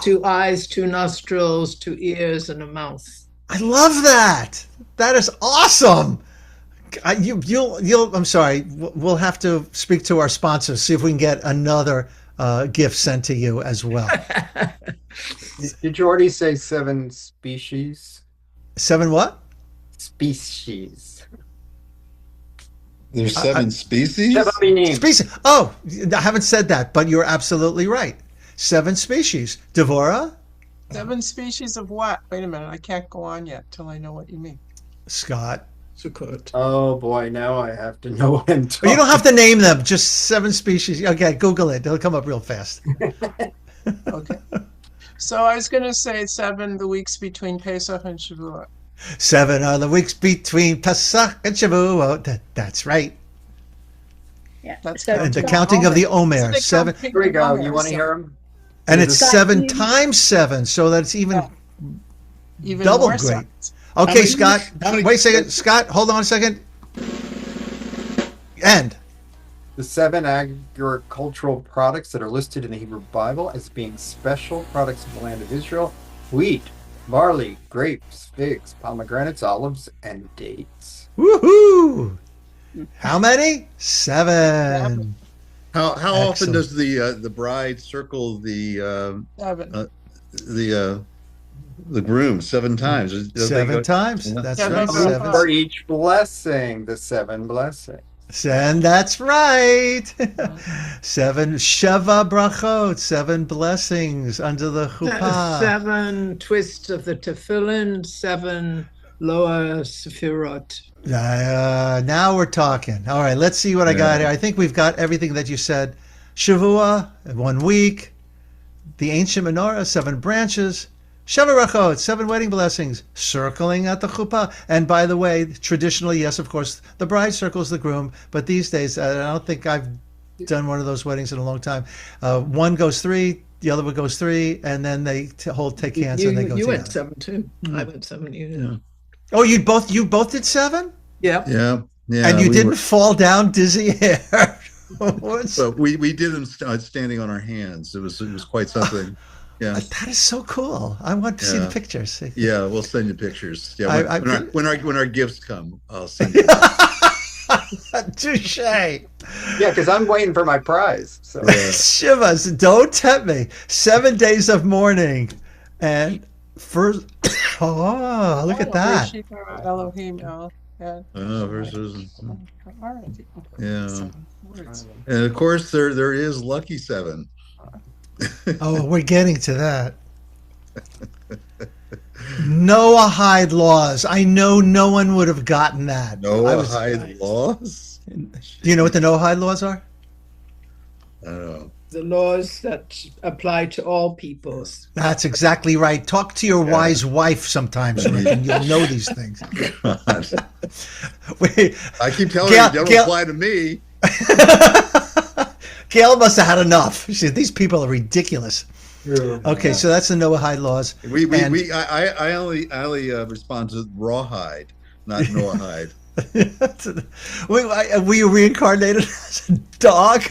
2 eyes, 2 nostrils, 2 ears, and a mouth. I love that. That is awesome. You'll. I'm sorry. We'll have to speak to our sponsors, see if we can get another gift sent to you as well. Did you already say 7 species? 7 what? Species. There's 7 species? 7 meaning. Species. Oh, I haven't said that, but you're absolutely right. 7 species. Devorah? 7 species of what? Wait a minute, I can't go on yet till I know what you mean. Scott. Sukkot. Oh boy, now I have to know what I'm talking. You don't have to name them, just 7 species. Okay, Google it. It'll come up real fast. Okay. So I was going to say 7 the weeks between Pesach and Shavuot. 7 are the weeks between Pesach and Shavuot. That's right. Yeah. That's So- good. And the counting of the Omer. 7. Here we go. You want to hear them? And it's Scott, 7 you- times 7, so that's even Even double more great. so. Okay, many- Scott. how many- Wait a second. Scott, hold on a second. End. The 7 agricultural products that are listed in the Hebrew Bible as being special products of the land of Israel: wheat, barley, grapes, figs, pomegranates, olives, and dates. Woohoo! How many? 7. How often Excellent. does the bride circle the 7. groom? 7 times. Does they 7 go- times. Yeah. That's Yeah, right. those are 7. For each blessing, the 7 blessings. And that's right. 7 Sheva brachot, 7 blessings under the chuppah. 7 twists of the tefillin, 7 lower sefirot. Now we're talking. All right, let's see what I got here. I think we've got everything that you said. Shavua, 1 week. The ancient menorah, 7 branches. Sheva brachot, 7 wedding blessings, circling at the chuppah. And by the way, traditionally, yes, of course, the bride circles the groom. But these days, I don't think I've done one of those weddings in a long time. One goes 3, the other one goes 3, and then they take hands and they go You together. went 7 too. I went 7. You Oh, you both did 7, Yeah. Yeah, yeah. and you we didn't were- fall down dizzy here. What's- But we did them standing on our hands. It was quite something. Yeah, That is so cool. I want to see the Yeah. pictures. yeah. We'll send you pictures. Yeah, I- when our gifts come, I'll send you. Touche. Yeah, because I'm waiting for my prize. So Yeah. Shivas, don't tempt me. 7 days of mourning. And first, oh, look at that. Elohim, El, Ed, Versus, Alright. yeah. 7 words. And of course, there is lucky 7. Oh, we're getting to that. Noahide laws. I know no one would have gotten that. I was- Noahide laws. Do you know what the Noahide laws are? I don't know. The laws that apply to all peoples. That's exactly right. Talk to your wise wife sometimes, Rick, and you'll know these things. God. Wait, I keep telling Gail- you, don't Gail- apply to me. Gail must have had enough. She said, these people are ridiculous. Okay, so that's the Noahide laws. And- I only respond to rawhide, not Noahide. Were you reincarnated as a dog?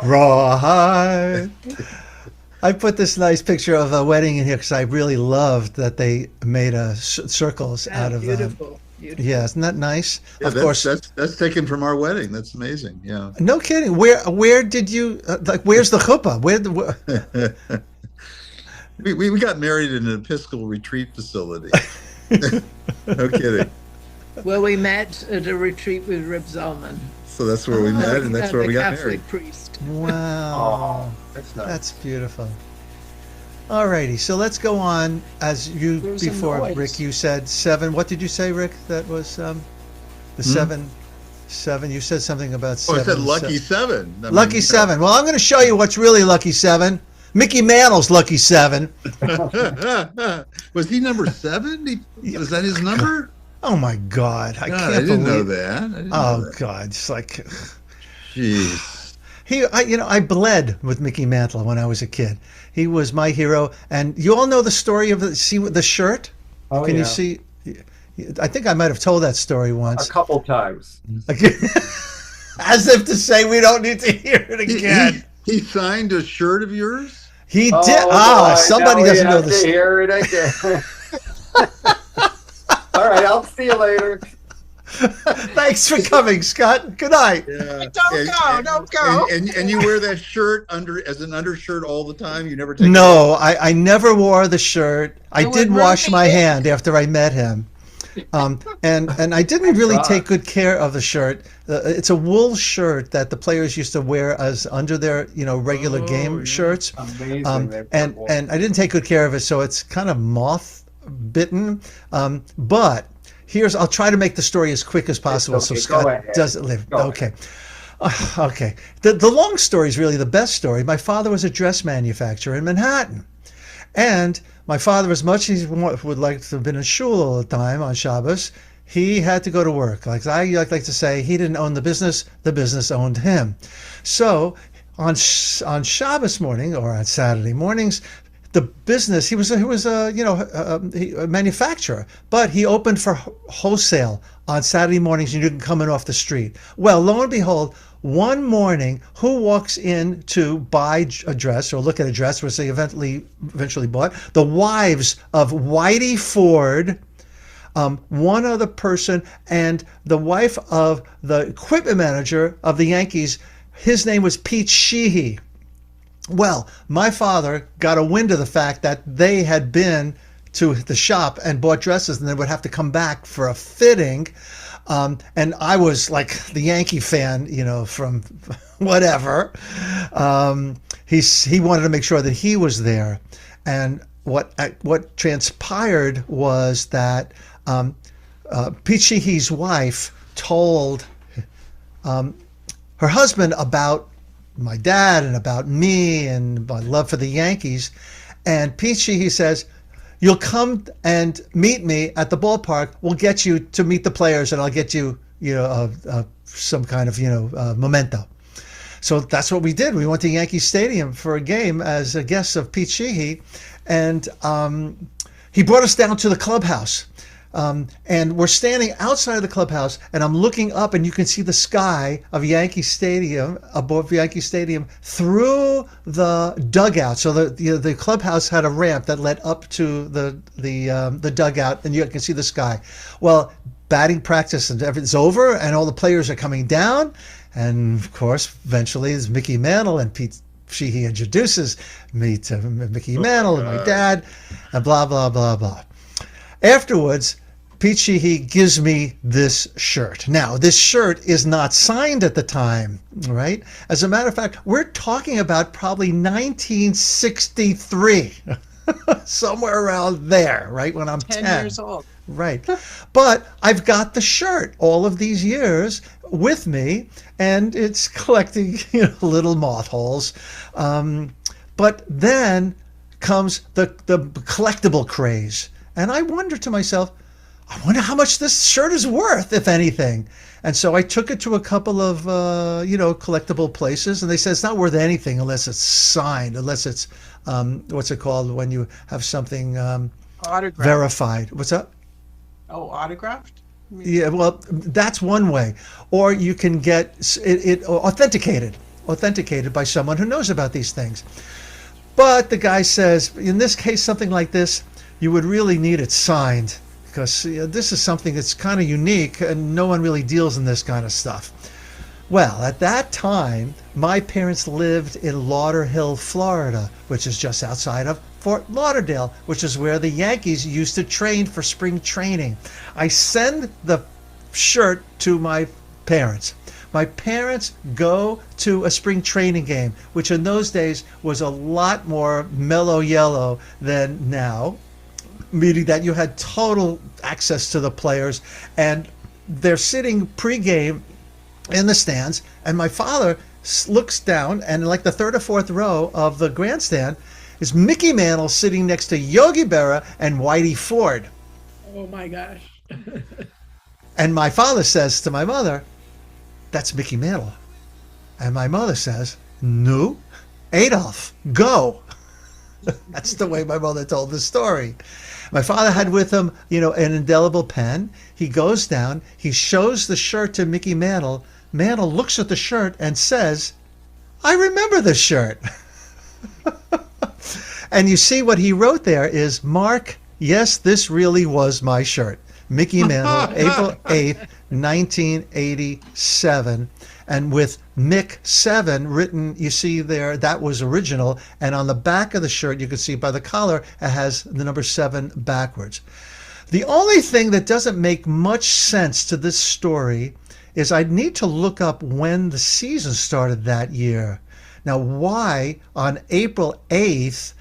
Rawhide. I put this nice picture of a wedding in here because I really loved that they made circles out of. Beautiful. Beautiful. Yeah, isn't that nice? Yeah, Of course. that's taken from our wedding. That's amazing. Yeah. No kidding. Where did you where's the chuppah? We got married in an Episcopal retreat facility. No kidding. Well, we met at a retreat with Reb Zalman. So that's where we met, and that's where we got Catholic married. priest. Wow. that's nice. That's beautiful. Alrighty, so let's go on. As you There's a before, noise. Rick, you said 7. What did you say, Rick? That was the 7. You said something about 7. Oh, I said lucky 7. I mean, Lucky you know. 7. Well, I'm going to show you what's really lucky 7. Mickey Mantle's lucky 7. Was he number 7? Was that his number? Oh my God, I God, I can't didn't know believe. that. I didn't know Oh that. God, it's like Jeez. I bled with Mickey Mantle when I was a kid. He was my hero, and you all know the story of the shirt. Oh Can you yeah, see? I think I might have told that story a once. couple times. As if to say we don't need to hear it He again. he he signed a shirt of yours? He did. Oh Ah, boy, somebody now we doesn't know have to this. hear it again. All right, I'll see you later. Thanks for coming, Scott. Good night. Yeah. Don't go, don't go. And you wear that shirt under as an undershirt all the time? You never take it off? No, I never wore the shirt. I It would did ruin wash my the ink. hand after I met him. And I didn't really take God, good care of the shirt. It's a wool shirt that the players used to wear as under their regular Oh, game yeah. shirts. amazing. They And purple. and I didn't take good care of it, so it's kind of moth bitten. But I'll try to make the story as quick as possible so okay, go Scott ahead. doesn't live. Go Okay. Okay. The long story is really the best story. My father was a dress manufacturer in Manhattan. And my father, as much as he would like to have been in shul all the time on Shabbos, he had to go to work. Like I like to say, he didn't own the business owned him. So on Shabbos morning or on Saturday mornings, the business he was a manufacturer, but he opened for wholesale on Saturday mornings, and you can come in off the street. Well, lo and behold, one morning, who walks in to buy a dress or look at a dress, which they eventually bought? The wives of Whitey Ford, one other person, and the wife of the equipment manager of the Yankees. His name was Pete Sheehy. Well, my father got a wind of the fact that they had been to the shop and bought dresses, and they would have to come back for a fitting. And I was like the Yankee fan, from whatever. He wanted to make sure that he was there, and what transpired was that Pete Sheehy's wife told her husband about my dad and about me and my love for the Yankees. And Pete Sheehy says, "You'll come and meet me at the ballpark. We'll get you to meet the players, and I'll get you, some kind of, memento." So that's what we did. We went to Yankee Stadium for a game as a guest of Pete Sheehy, and he brought us down to the clubhouse. And we're standing outside of the clubhouse, and I'm looking up, and you can see the sky of Yankee Stadium, above Yankee Stadium, through the dugout. So the clubhouse had a ramp that led up to the dugout, and you can see the sky. Well, batting practice and everything's over, and all the players are coming down, and of course, eventually, it's Mickey Mantle, and Pete Sheehy introduces me to Mickey Mantle and my dad, and blah blah blah blah. Afterwards, Pete Sheehy gives me this shirt. Now, this shirt is not signed at the time, right? As a matter of fact, we're talking about probably 1963, somewhere around there, right? When I'm 10 10. years old. Right. But I've got the shirt all of these years with me, and it's collecting little moth holes. But then comes the collectible craze. And I wonder to myself, I wonder how much this shirt is worth, if anything. And so I took it to a couple of, collectible places, and they said it's not worth anything unless it's signed, unless it's, what's it called when you have something Autographed. verified. What's up? Oh, autographed? Yeah, well, that's one way. Or you can get it authenticated by someone who knows about these things. But the guy says, in this case, something like this, you would really need it signed, because this is something that's kind of unique and no one really deals in this kind of stuff. Well, at that time, my parents lived in Lauderhill, Florida, which is just outside of Fort Lauderdale, which is where the Yankees used to train for spring training. I send the shirt to my parents. My parents go to a spring training game, which in those days was a lot more mellow yellow than now, meaning that you had total access to the players, and they're sitting pregame in the stands, and my father looks down, and like the third or fourth row of the grandstand is Mickey Mantle sitting next to Yogi Berra and Whitey Ford. Oh my gosh. And my father says to my mother, "That's Mickey Mantle." And my mother says, "No, Adolf, go." That's the way my mother told the story. My father had with him, an indelible pen. He goes down, he shows the shirt to Mickey Mantle. Mantle looks at the shirt and says, "I remember this shirt." And you see what he wrote there is, "Mark, yes, this really was my shirt. Mickey Mantle, April 8th, 1987. And with Mick 7 written, you see there, that was original. And on the back of the shirt, you can see by the collar, it has the number 7 backwards. The only thing that doesn't make much sense to this story is I'd need to look up when the season started that year. Now, why on April 8th,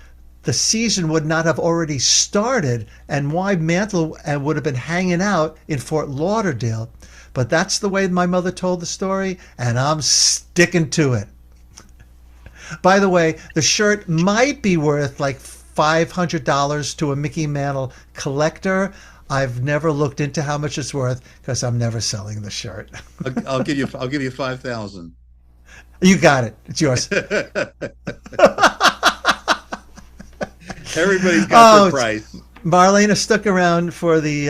the season would not have already started, and why Mantle would have been hanging out in Fort Lauderdale. But that's the way my mother told the story, and I'm sticking to it. By the way, the shirt might be worth like $500 to a Mickey Mantle collector. I've never looked into how much it's worth because I'm never selling the shirt. I'll give you 5,000. You got it. It's yours. Everybody's got their price. Marlena stuck around for the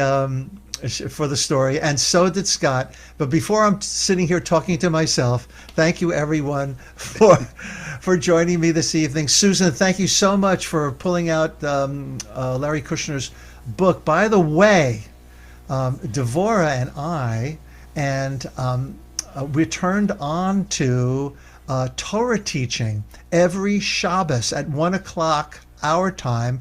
story, and so did Scott. But before I'm sitting here talking to myself, thank you everyone for joining me this evening. Susan, thank you so much for pulling out Larry Kushner's book. By the way, Devorah and I we turned on to Torah teaching every Shabbos at 1:00 our time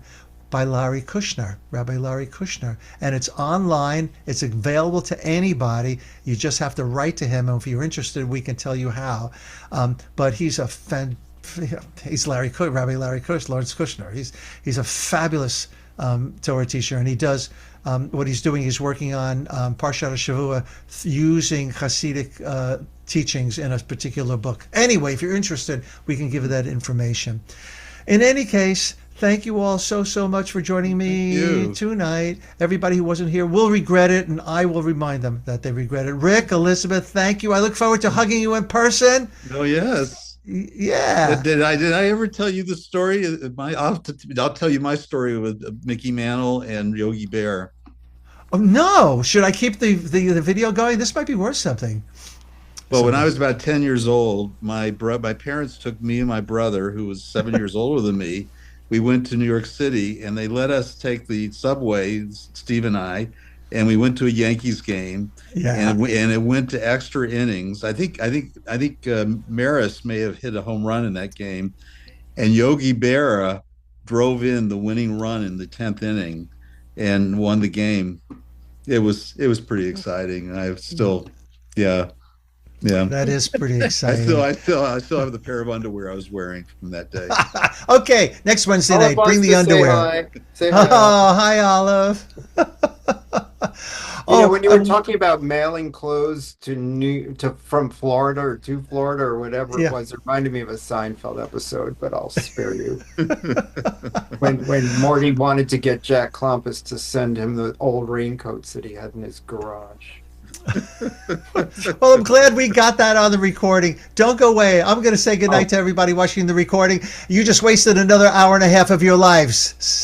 by Larry Kushner, Rabbi Larry Kushner. And it's online. It's available to anybody. You just have to write to him. And if you're interested, we can tell you how. But he's Rabbi Larry Kushner, Lawrence Kushner. He's a fabulous Torah teacher, and he does what he's doing. He's working on Parshat Shavua using Hasidic teachings in a particular book. Anyway, if you're interested, we can give you that information. In any case, thank you all so much for joining me tonight. Everybody who wasn't here will regret it, and I will remind them that they regret it. Rick, Elizabeth, thank you. I look forward to hugging you in person. Oh, yes. Yeah. Did I ever tell you the story? I'll tell you my story with Mickey Mantle and Yogi Bear. Oh, no. Should I keep the video going? This might be worth something. Well, when I was about 10 years old, my parents took me and my brother, who was 7 years older than me. We went to New York City, and they let us take the subway, Steve and I, and we went to a Yankees game. Yeah. And it went to extra innings. I think Maris may have hit a home run in that game, and Yogi Berra drove in the winning run in the 10th inning and won the game. It was pretty exciting. I still, yeah. That is pretty exciting. I still have the pair of underwear I was wearing from that day. Okay, next Wednesday night, bring the underwear. Say hi. Oh, hi, Aleph. When you were talking about mailing clothes from Florida or to Florida or whatever it was, it reminded me of a Seinfeld episode, but I'll spare you. when Morty wanted to get Jack Klompus to send him the old raincoats that he had in his garage. Well, I'm glad we got that on the recording. Don't go away. I'm going to say goodnight to everybody watching the recording. You just wasted another hour and a half of your lives.